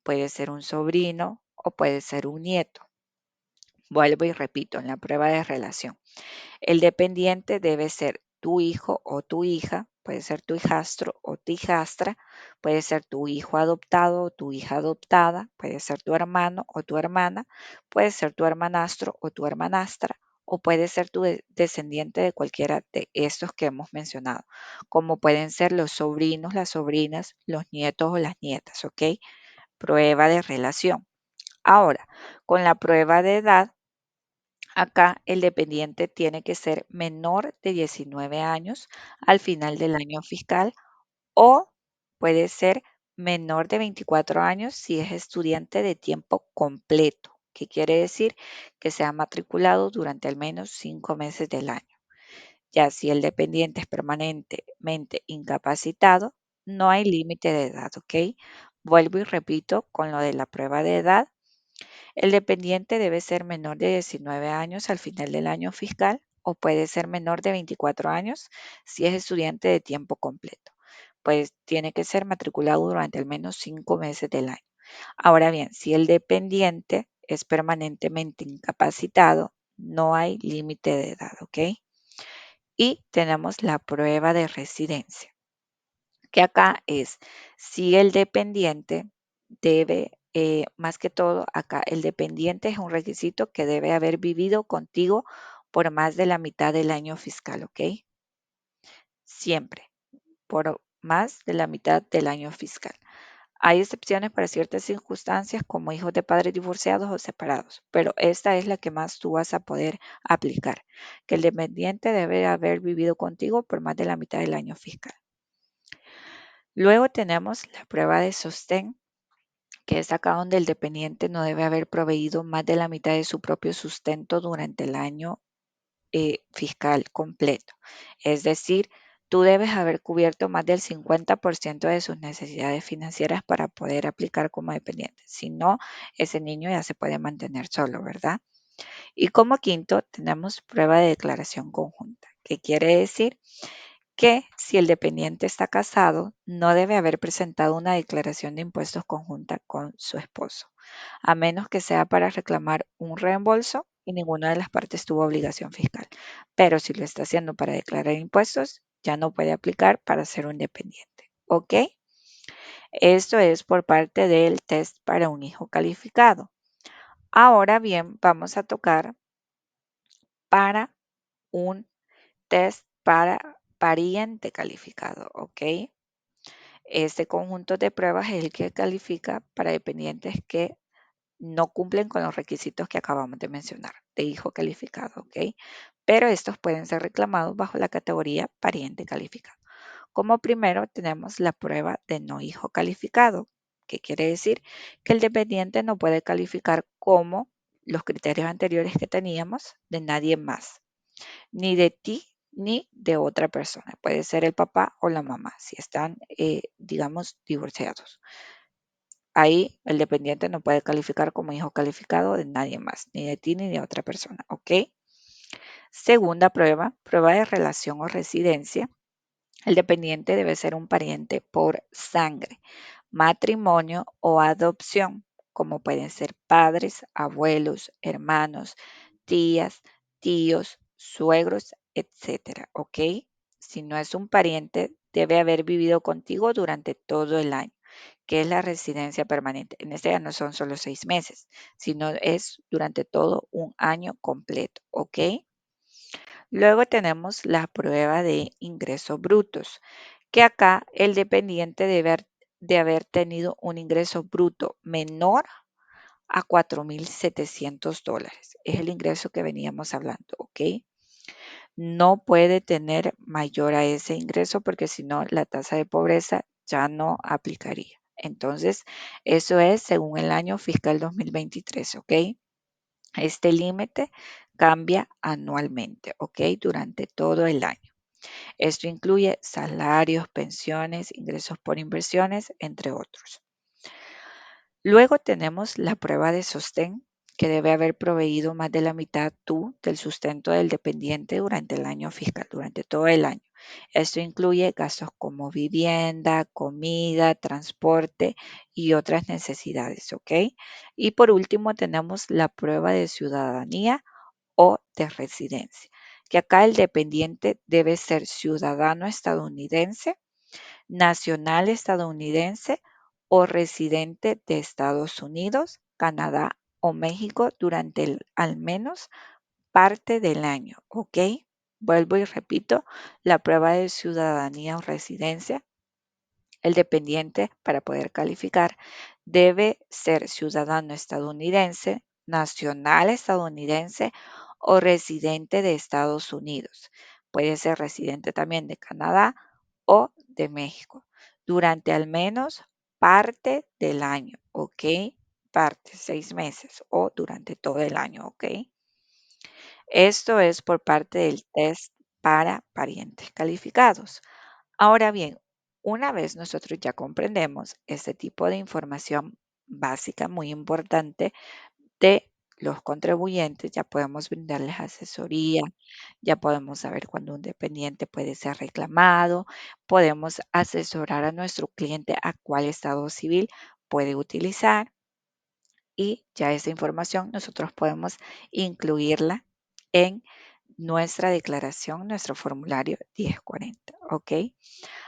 puede ser un sobrino o puede ser un nieto. Vuelvo y repito, en la prueba de relación. El dependiente debe ser tu hijo o tu hija, puede ser tu hijastro o tu hijastra, puede ser tu hijo adoptado o tu hija adoptada, puede ser tu hermano o tu hermana, puede ser tu hermanastro o tu hermanastra, o puede ser tu descendiente de cualquiera de estos que hemos mencionado, como pueden ser los sobrinos, las sobrinas, los nietos o las nietas, ¿ok? Prueba de relación. Ahora, con la prueba de edad, Acá el dependiente tiene que ser menor de 19 años al final del año fiscal o puede ser menor de 24 años si es estudiante de tiempo completo, que quiere decir que se ha matriculado durante al menos 5 meses del año. Ya si el dependiente es permanentemente incapacitado, no hay límite de edad, ¿ok? Vuelvo y repito con lo de la prueba de edad. El dependiente debe ser menor de 19 años al final del año fiscal o puede ser menor de 24 años si es estudiante de tiempo completo. Pues tiene que ser matriculado durante al menos 5 meses del año. Ahora bien, si el dependiente es permanentemente incapacitado, no hay límite de edad, ¿ok? Y tenemos la prueba de residencia, que acá es si el dependiente debe, más que todo, acá el dependiente es un requisito que debe haber vivido contigo por más de la mitad del año fiscal, ¿ok? Siempre, por más de la mitad del año fiscal. Hay excepciones para ciertas circunstancias como hijos de padres divorciados o separados, pero esta es la que más tú vas a poder aplicar, que el dependiente debe haber vivido contigo por más de la mitad del año fiscal. Luego tenemos la prueba de sostén, que es acá donde el dependiente no debe haber proveído más de la mitad de su propio sustento durante el año fiscal completo. Es decir, tú debes haber cubierto más del 50% de sus necesidades financieras para poder aplicar como dependiente. Si no, ese niño ya se puede mantener solo, ¿verdad? Y como quinto, tenemos prueba de declaración conjunta, que quiere decir que si el dependiente está casado, no debe haber presentado una declaración de impuestos conjunta con su esposo, a menos que sea para reclamar un reembolso y ninguna de las partes tuvo obligación fiscal. Pero si lo está haciendo para declarar impuestos, ya no puede aplicar para ser un dependiente. ¿Ok? Esto es por parte del test para un hijo calificado. Ahora bien, vamos a tocar para un test para pariente calificado. ¿Ok? Este conjunto de pruebas es el que califica para dependientes que no cumplen con los requisitos que acabamos de mencionar, de hijo calificado, ¿ok? Pero estos pueden ser reclamados bajo la categoría pariente calificado. Como primero tenemos la prueba de no hijo calificado, que quiere decir que el dependiente no puede calificar como los criterios anteriores que teníamos de nadie más, ni de ti ni de otra persona. Puede ser el papá o la mamá, si están, digamos, divorciados. Ahí el dependiente no puede calificar como hijo calificado de nadie más, ni de ti ni de otra persona, ¿ok? Segunda prueba, prueba de relación o residencia. El dependiente debe ser un pariente por sangre, matrimonio o adopción, como pueden ser padres, abuelos, hermanos, tías, tíos, suegros, etcétera, ¿ok? Si no es un pariente, debe haber vivido contigo durante todo el año, que es la residencia permanente. En este caso no son solo 6 meses, sino es durante todo un año completo, ¿ok? Luego tenemos la prueba de ingresos brutos, que acá el dependiente de haber tenido un ingreso bruto menor a $4,700. Es el ingreso que veníamos hablando, ¿ok? No puede tener mayor a ese ingreso porque si no, la tasa de pobreza ya no aplicaría. Entonces, eso es según el año fiscal 2023, ¿ok? Este límite cambia anualmente, ¿ok? Durante todo el año. Esto incluye salarios, pensiones, ingresos por inversiones, entre otros. Luego tenemos la prueba de sostén, que debe haber proveído más de la mitad tú del sustento del dependiente durante el año fiscal, durante todo el año. Esto incluye gastos como vivienda, comida, transporte y otras necesidades, ¿ok? Y por último tenemos la prueba de ciudadanía o de residencia, que acá el dependiente debe ser ciudadano estadounidense, nacional estadounidense o residente de Estados Unidos, Canadá o México durante al menos parte del año, ¿ok? Vuelvo y repito, la prueba de ciudadanía o residencia, el dependiente para poder calificar debe ser ciudadano estadounidense, nacional estadounidense o residente de Estados Unidos. Puede ser residente también de Canadá o de México durante al menos parte del año, ¿ok? Parte, 6 meses o durante todo el año, ¿ok? Esto es por parte del test para parientes calificados. Ahora bien, una vez nosotros ya comprendemos este tipo de información básica muy importante de los contribuyentes, ya podemos brindarles asesoría, ya podemos saber cuándo un dependiente puede ser reclamado, podemos asesorar a nuestro cliente a cuál estado civil puede utilizar y ya esa información nosotros podemos incluirla en nuestra declaración, nuestro formulario 1040, ¿ok?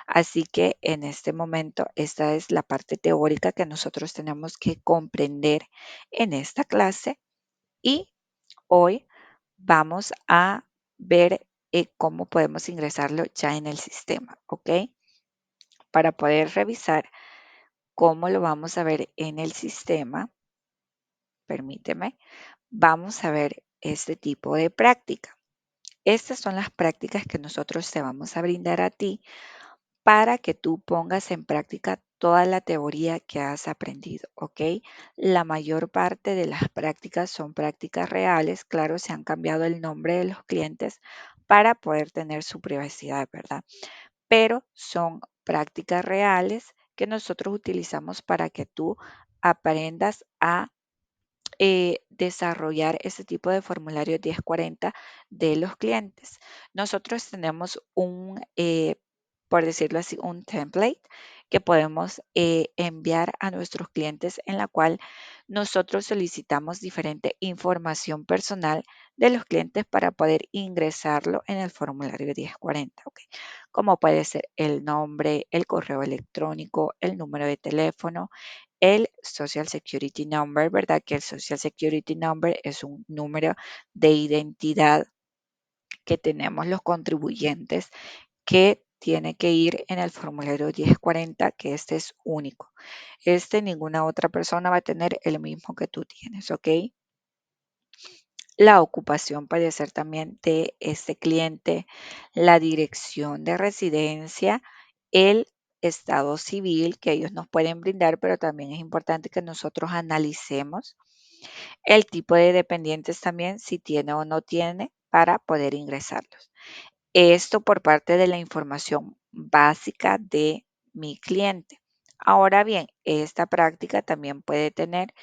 Así que en este momento esta es la parte teórica que nosotros tenemos que comprender en esta clase y hoy vamos a ver cómo podemos ingresarlo ya en el sistema, ¿ok? Para poder revisar cómo lo vamos a ver en el sistema, permíteme, vamos a ver este tipo de práctica. Estas son las prácticas que nosotros te vamos a brindar a ti para que tú pongas en práctica toda la teoría que has aprendido, ¿ok? La mayor parte de las prácticas son prácticas reales, claro, se han cambiado el nombre de los clientes para poder tener su privacidad, ¿verdad? Pero son prácticas reales que nosotros utilizamos para que tú aprendas a desarrollar ese tipo de formulario 1040 de los clientes. Nosotros tenemos por decirlo así, un template que podemos enviar a nuestros clientes en la cual nosotros solicitamos diferente información personal de los clientes para poder ingresarlo en el formulario 1040, ¿ok? Como puede ser el nombre, el correo electrónico, el número de teléfono, el Social Security Number, ¿verdad? Que el Social Security Number es un número de identidad que tenemos los contribuyentes que tiene que ir en el formulario 1040, que este es único. Ninguna otra persona va a tener el mismo que tú tienes, ¿ok? La ocupación puede ser también de este cliente, la dirección de residencia, el estado civil que ellos nos pueden brindar, pero también es importante que nosotros analicemos el tipo de dependientes también, si tiene o no tiene, para poder ingresarlos. Esto por parte de la información básica de mi cliente. Ahora bien, esta práctica también puede tener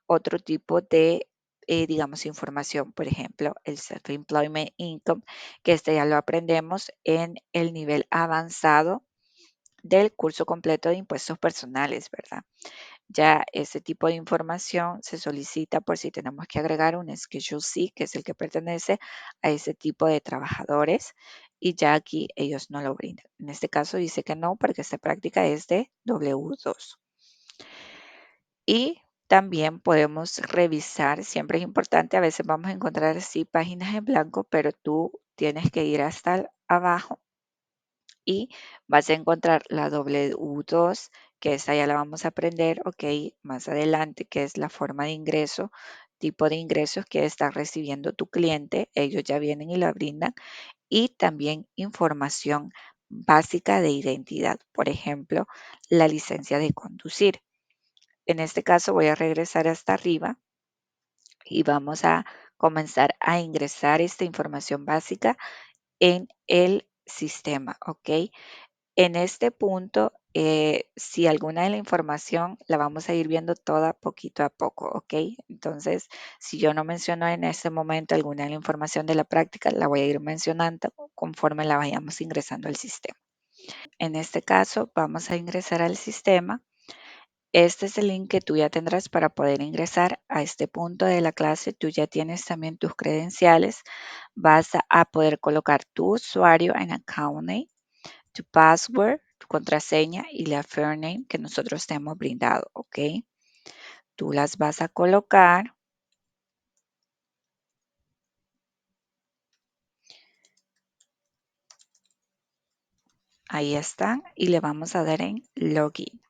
otro tipo de, digamos, información. Por ejemplo, el Self-Employment Income, que este ya lo aprendemos en el nivel avanzado del curso completo de impuestos personales, ¿verdad? Ya ese tipo de información se solicita por si tenemos que agregar un Schedule C, que es el que pertenece a ese tipo de trabajadores, y ya aquí ellos no lo brindan. En este caso dice que no, porque esta práctica es de W2. Y también podemos revisar, siempre es importante, a veces vamos a encontrar sí páginas en blanco, pero tú tienes que ir hasta abajo y vas a encontrar la W2, que esa ya la vamos a aprender, ok, más adelante, que es la forma de ingreso, tipo de ingresos que está recibiendo tu cliente. Ellos ya vienen y la brindan. Y también información básica de identidad, por ejemplo, la licencia de conducir. En este caso voy a regresar hasta arriba y vamos a comenzar a ingresar esta información básica en el sistema, ¿ok? En este punto, si alguna de la información la vamos a ir viendo toda poquito a poco, ¿ok? Entonces, si yo no menciono en este momento alguna de la información de la práctica, la voy a ir mencionando conforme la vayamos ingresando al sistema. En este caso, vamos a ingresar al sistema. Este es el link que tú ya tendrás para poder ingresar a este punto de la clase. Tú ya tienes también tus credenciales. Vas a poder colocar tu usuario en Account Name, tu password, tu contraseña y la fair name que nosotros te hemos brindado, ¿ok? Tú las vas a colocar. Ahí están y le vamos a dar en login.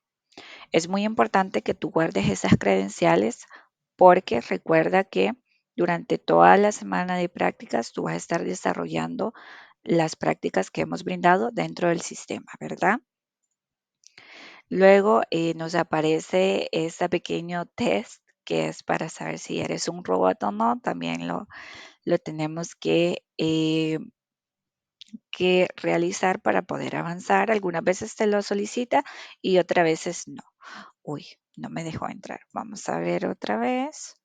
Es muy importante que tú guardes esas credenciales porque recuerda que Durante toda la semana de prácticas, tú vas a estar desarrollando las prácticas que hemos brindado dentro del sistema, ¿verdad? Luego nos aparece este pequeño test que es para saber si eres un robot o no. También lo tenemos que realizar para poder avanzar. Algunas veces te lo solicita y otras veces no. Uy, no me dejó entrar. Vamos a ver otra vez.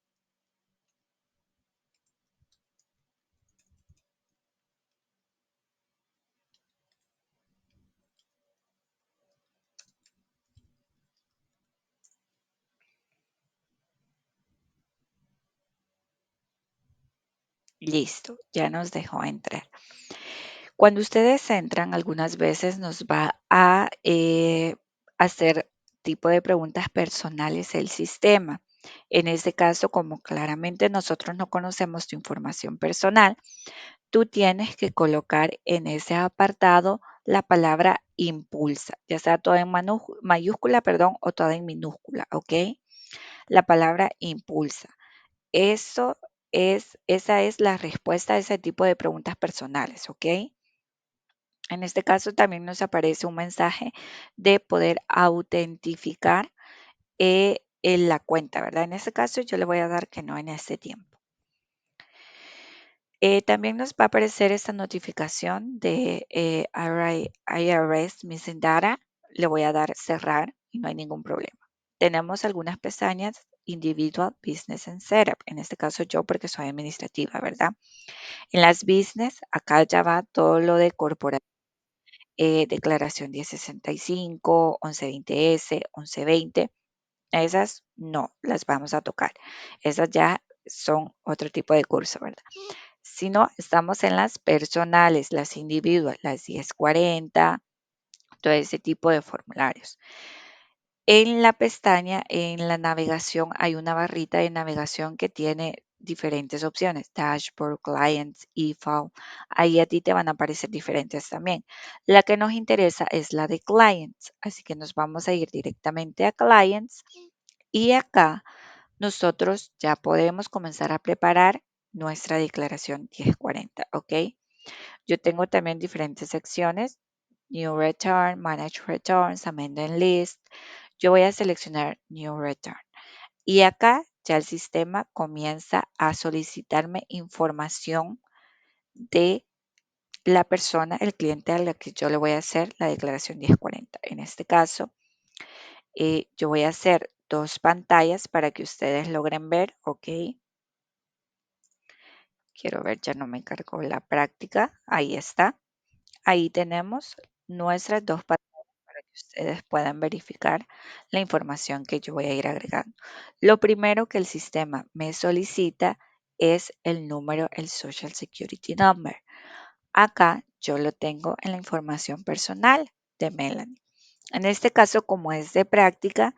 Listo, ya nos dejó entrar. Cuando ustedes entran, algunas veces nos va a hacer tipo de preguntas personales el sistema. En este caso, como claramente nosotros no conocemos tu información personal, tú tienes que colocar en ese apartado la palabra impulsa, ya sea toda en mayúscula, perdón, o toda en minúscula, ¿ok? La palabra impulsa. Esa es la respuesta a ese tipo de preguntas personales, ¿ok? En este caso también nos aparece un mensaje de poder autentificar en la cuenta, ¿verdad? En este caso yo le voy a dar que no en este tiempo. También nos va a aparecer esta notificación de IRS Missing Data. Le voy a dar cerrar y no hay ningún problema. Tenemos algunas pestañas Individual, Business and Setup. En este caso yo porque soy administrativa, ¿verdad? En las business, acá ya va todo lo de corporativo. Declaración 1065, 1120S, 1120. Esas no las vamos a tocar. Esas ya son otro tipo de curso, ¿verdad? Si no, estamos en las personales, las individuales, las 1040, todo ese tipo de formularios. En la pestaña, en la navegación, hay una barrita de navegación que tiene diferentes opciones, Dashboard, Clients, eFile. Ahí a ti te van a aparecer diferentes también. La que nos interesa es la de Clients, así que nos vamos a ir directamente a Clients y acá nosotros ya podemos comenzar a preparar nuestra declaración 1040, ¿ok? Yo tengo también diferentes secciones, New Return, Manage Returns, Amend and List. Yo voy a seleccionar New Return. Y acá ya el sistema comienza a solicitarme información de la persona, el cliente a la que yo le voy a hacer la declaración 1040. En este caso, yo voy a hacer dos pantallas para que ustedes logren ver, ¿ok? Quiero ver, ya no me cargó la práctica. Ahí está. Ahí tenemos nuestras dos pantallas para que ustedes puedan verificar la información que yo voy a ir agregando. Lo primero que el sistema me solicita es el número, el Social Security Number. Acá yo lo tengo en la información personal de Melanie. En este caso, como es de práctica,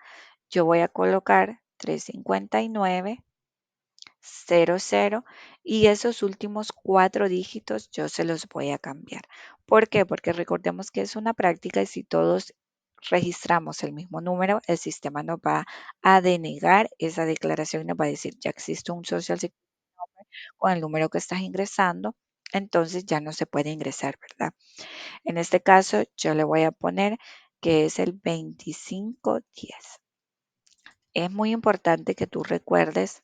yo voy a colocar 359 00 y esos últimos cuatro dígitos yo se los voy a cambiar. ¿Por qué? Porque recordemos que es una práctica y si todos registramos el mismo número, el sistema nos va a denegar esa declaración y nos va a decir, ya existe un Social Security con el número que estás ingresando, entonces ya no se puede ingresar, ¿verdad? En este caso, yo le voy a poner que es el 2510. Es muy importante que tú recuerdes,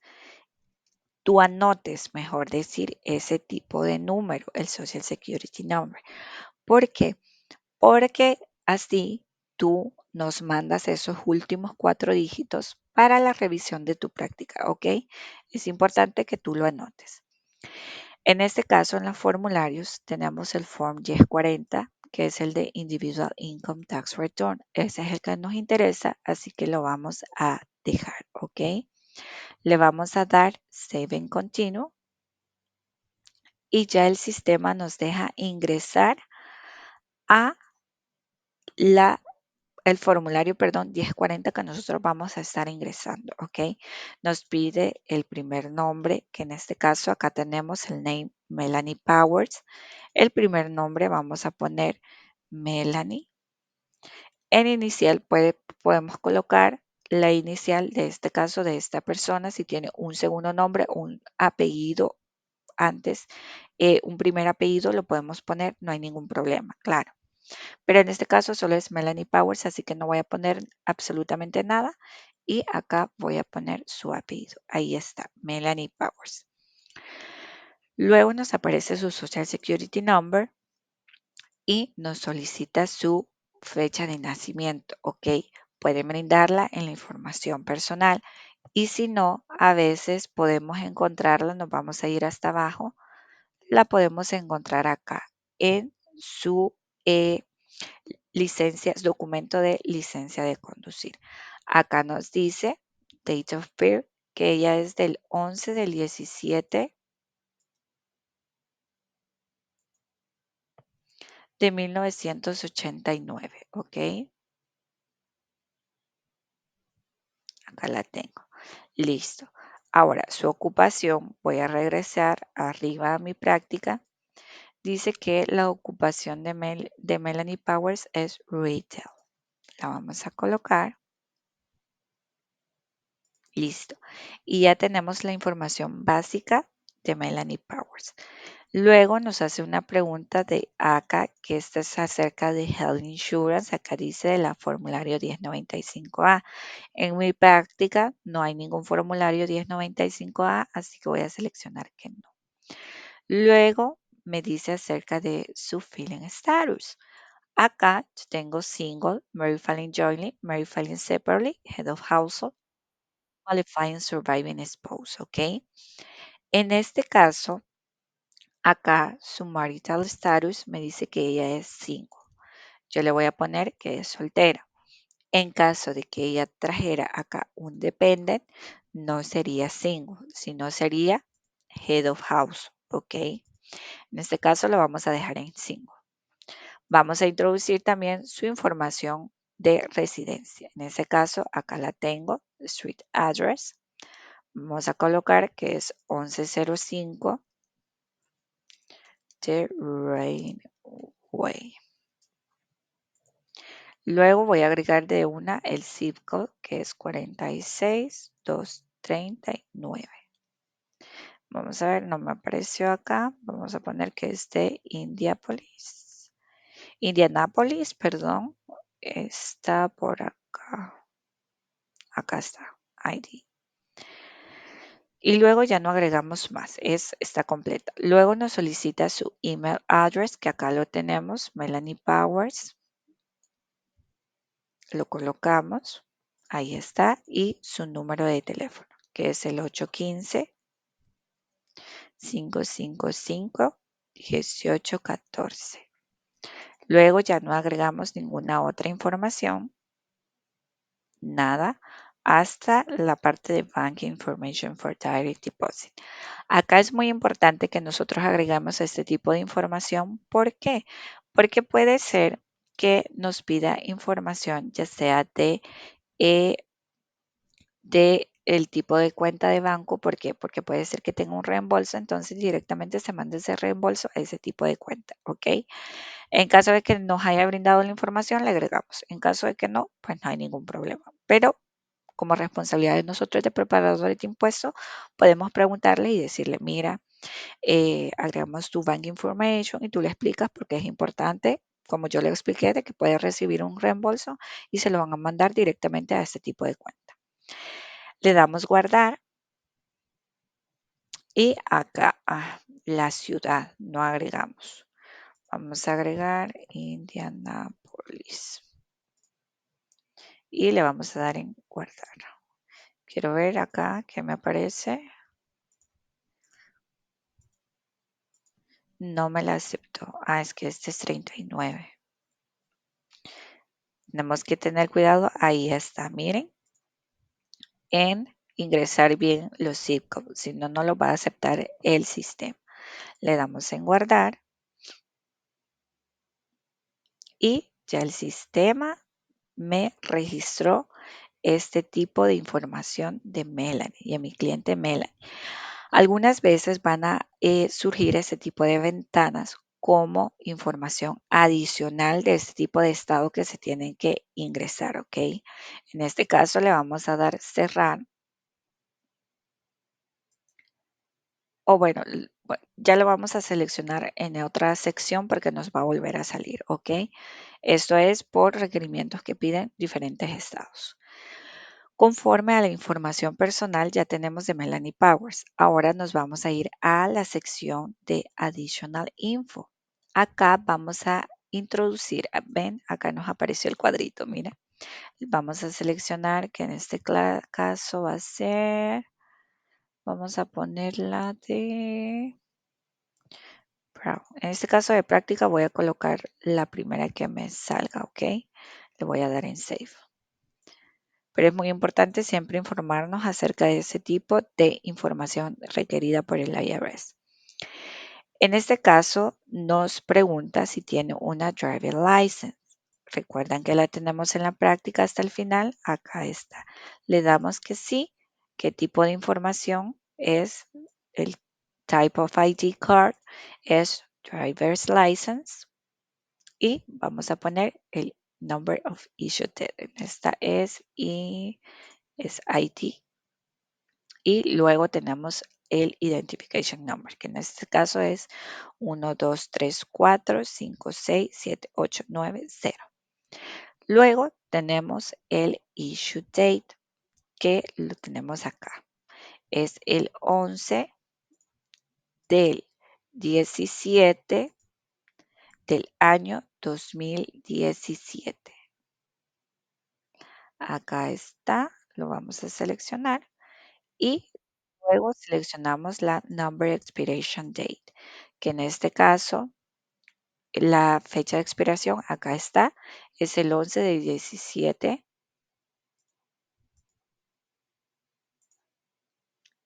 tú anotes, mejor decir, ese tipo de número, el Social Security Number. ¿Por qué? Porque así tú nos mandas esos últimos cuatro dígitos para la revisión de tu práctica, ¿ok? Es importante que tú lo anotes. En este caso, en los formularios tenemos el Form 1040, que es el de Individual Income Tax Return. Ese es el que nos interesa, así que lo vamos a dejar, ¿ok? Le vamos a dar Save and Continue y ya el sistema nos deja ingresar a la el formulario, perdón, 1040 que nosotros vamos a estar ingresando, ¿ok? Nos pide el primer nombre, que en este caso acá tenemos el name Melanie Powers. El primer nombre vamos a poner Melanie. En inicial podemos colocar la inicial de este caso de esta persona, si tiene un segundo nombre, un apellido antes, un primer apellido lo podemos poner, no hay ningún problema, claro. Pero en este caso solo es Melanie Powers, así que no voy a poner absolutamente nada. Y acá voy a poner su apellido. Ahí está, Melanie Powers. Luego nos aparece su Social Security Number y nos solicita su fecha de nacimiento, ¿ok? Pueden brindarla en la información personal y si no, a veces podemos encontrarla, nos vamos a ir hasta abajo, la podemos encontrar acá en su documento de licencia de conducir. Acá nos dice date of birth, que ella es del 11 del 17 de 1989, ¿ok? Acá la tengo. Listo. Ahora, su ocupación, voy a regresar arriba a mi práctica. Dice que la ocupación de Melanie Powers es retail. La vamos a colocar. Listo. Y ya tenemos la información básica de Melanie Powers. Luego nos hace una pregunta de acá, que esta es acerca de Health Insurance. Acá dice de la formulario 1095A. En mi práctica no hay ningún formulario 1095A, así que voy a seleccionar que no. Luego me dice acerca de su filing status. Acá yo tengo single, married filing jointly, married filing separately, head of household, qualifying surviving spouse, ¿ok? En este caso, acá su marital status me dice que ella es single. Yo le voy a poner que es soltera. En caso de que ella trajera acá un dependent, no sería single, sino sería head of house, ¿ok? En este caso lo vamos a dejar en single. Vamos a introducir también su información de residencia. En ese caso, acá la tengo, street address. Vamos a colocar que es 1105 The Rainway. Luego voy a agregar de una el zip code que es 46239. Vamos a ver, no me apareció acá. Vamos a poner que es de Indianapolis, perdón. Está por acá. Acá está, ID. Y luego ya no agregamos más, está completa. Luego nos solicita su email address, que acá lo tenemos, Melanie Powers. Lo colocamos, ahí está, y su número de teléfono, que es el 815-555-1814. Luego ya no agregamos ninguna otra información, nada, hasta la parte de Bank Information for Direct Deposit. Acá es muy importante que nosotros agregamos este tipo de información. ¿Por qué? Porque puede ser que nos pida información, ya sea eh, de el tipo de cuenta de banco. ¿Por qué? Porque puede ser que tenga un reembolso, entonces directamente se mande ese reembolso a ese tipo de cuenta, ¿ok? En caso de que nos haya brindado la información, le agregamos. En caso de que no, pues no hay ningún problema. Pero como responsabilidad de nosotros de preparadores de impuestos, podemos preguntarle y decirle, mira, agregamos tu bank information y tú le explicas por qué es importante, como yo le expliqué, de que puede recibir un reembolso y se lo van a mandar directamente a este tipo de cuenta. Le damos guardar y acá la ciudad no agregamos. Vamos a agregar Indianapolis y le vamos a dar en guardar. Quiero ver acá qué me aparece. No me la aceptó. Es que este es 39. Tenemos que tener cuidado. Ahí está, miren, en ingresar bien los zip codes. Si no, no lo va a aceptar el sistema. Le damos en guardar y ya el sistema me registró este tipo de información de Melanie y a mi cliente Melanie. Algunas veces van a surgir ese tipo de ventanas como información adicional de este tipo de estado que se tienen que ingresar, ¿ok? En este caso le vamos a dar cerrar. O bueno, ya lo vamos a seleccionar en otra sección porque nos va a volver a salir, ¿ok? Esto es por requerimientos que piden diferentes estados. Conforme a la información personal ya tenemos de Melanie Powers. Ahora nos vamos a ir a la sección de Additional Info. Acá vamos a introducir, ven, acá nos apareció el cuadrito, mira. Vamos a seleccionar que en este caso va a ser, vamos a ponerla de Brown. En este caso de práctica voy a colocar la primera que me salga, ¿ok? Le voy a dar en Save. Pero es muy importante siempre informarnos acerca de ese tipo de información requerida por el IRS. En este caso, nos pregunta si tiene una driver license. Recuerdan que la tenemos en la práctica hasta el final. Acá está. Le damos que sí. ¿Qué tipo de información es? El type of ID card es driver's license. Y vamos a poner el number of issue date. Esta es ID. Y luego tenemos el Identification Number, que en este caso es 1, 2, 3, 4, 5, 6, 7, 8, 9, 0. Luego tenemos el Issue Date, que lo tenemos acá. Es el 11 del 17 del año 2017. Acá está, lo vamos a seleccionar y luego seleccionamos la Number Expiration Date, que en este caso la fecha de expiración acá está, es el 11 de 17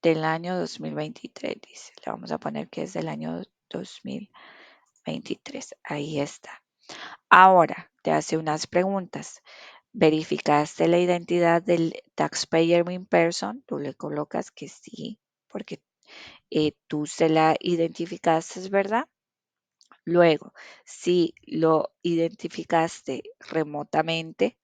del año 2023, dice. Le vamos a poner que es del año 2023. Ahí está. Ahora te hace unas preguntas. ¿Verificaste la identidad del taxpayer in person? Tú le colocas que sí, porque tú se la identificaste, ¿verdad? Luego, si lo identificaste remotamente,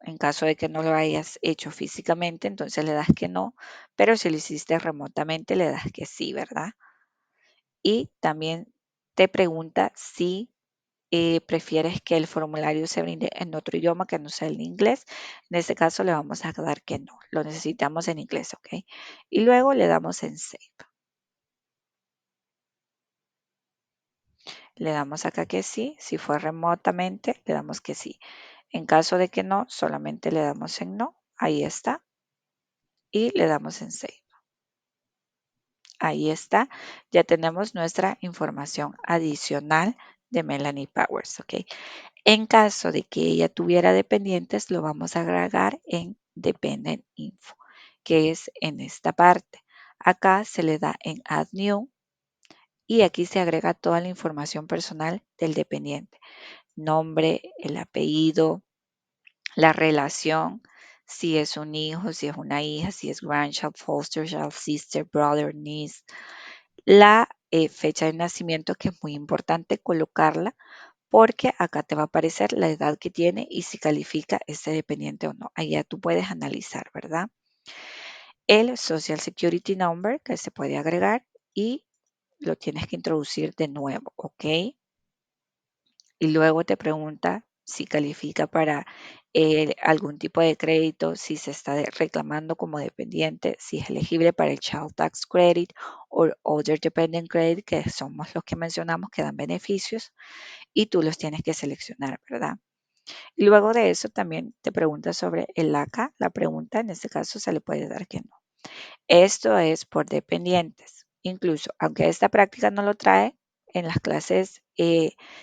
en caso de que no lo hayas hecho físicamente, entonces le das que no, pero si lo hiciste remotamente, le das que sí, ¿verdad? Y también te pregunta si prefieres que el formulario se brinde en otro idioma que no sea el inglés. En este caso le vamos a dar que no, lo necesitamos en inglés, ¿ok? Y luego le damos en Save. Le damos acá que sí. Si fue remotamente, le damos que sí. En caso de que no, solamente le damos en no. Ahí está. Y le damos en Save. Ahí está. Ya tenemos nuestra información adicional de Melanie Powers. ¿Ok? En caso de que ella tuviera dependientes, lo vamos a agregar en Dependent Info, que es en esta parte. Acá se le da en Add New y aquí se agrega toda la información personal del dependiente. Nombre, el apellido, la relación, si es un hijo, si es una hija, si es grandchild, foster child, sister, brother, niece, la fecha de nacimiento, que es muy importante colocarla porque acá te va a aparecer la edad que tiene y si califica ese dependiente o no. Allá tú puedes analizar, ¿verdad? El Social Security Number que se puede agregar y lo tienes que introducir de nuevo, ¿ok? Y luego te pregunta si califica para algún tipo de crédito, si se está reclamando como dependiente, si es elegible para el Child Tax Credit o Other Dependent Credit, que somos los que mencionamos que dan beneficios, y tú los tienes que seleccionar, ¿verdad? Y luego de eso también te pregunta sobre el ACA. La pregunta en este caso se le puede dar que no. Esto es por dependientes. Incluso, aunque esta práctica no lo trae, en las clases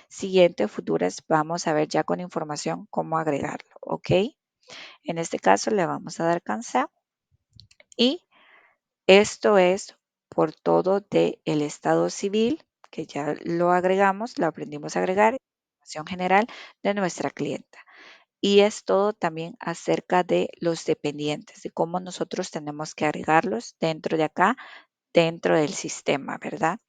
siguientes, futuras, vamos a ver ya con información cómo agregarlo, ¿ok? En este caso le vamos a dar cancel y esto es por todo del estado civil, que ya lo agregamos, lo aprendimos a agregar, información general de nuestra clienta. Y es todo también acerca de los dependientes, de cómo nosotros tenemos que agregarlos dentro de acá, dentro del sistema, ¿verdad?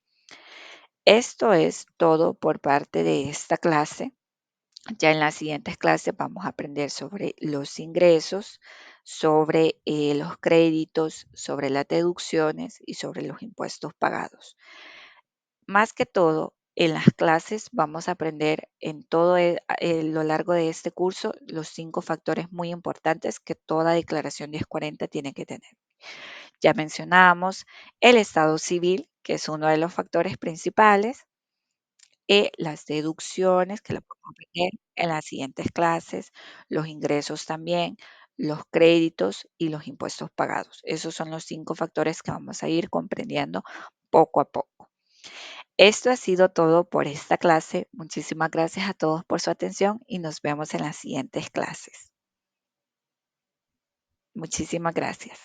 Esto es todo por parte de esta clase. Ya en las siguientes clases vamos a aprender sobre los ingresos, sobre los créditos, sobre las deducciones y sobre los impuestos pagados. Más que todo, en las clases vamos a aprender en todo lo largo de este curso los 5 factores muy importantes que toda declaración 1040 tiene que tener. Ya mencionamos el estado civil, que es uno de los factores principales, las deducciones, que lo podemos aprender en las siguientes clases, los ingresos también, los créditos y los impuestos pagados. Esos son los 5 factores que vamos a ir comprendiendo poco a poco. Esto ha sido todo por esta clase. Muchísimas gracias a todos por su atención y nos vemos en las siguientes clases. Muchísimas gracias.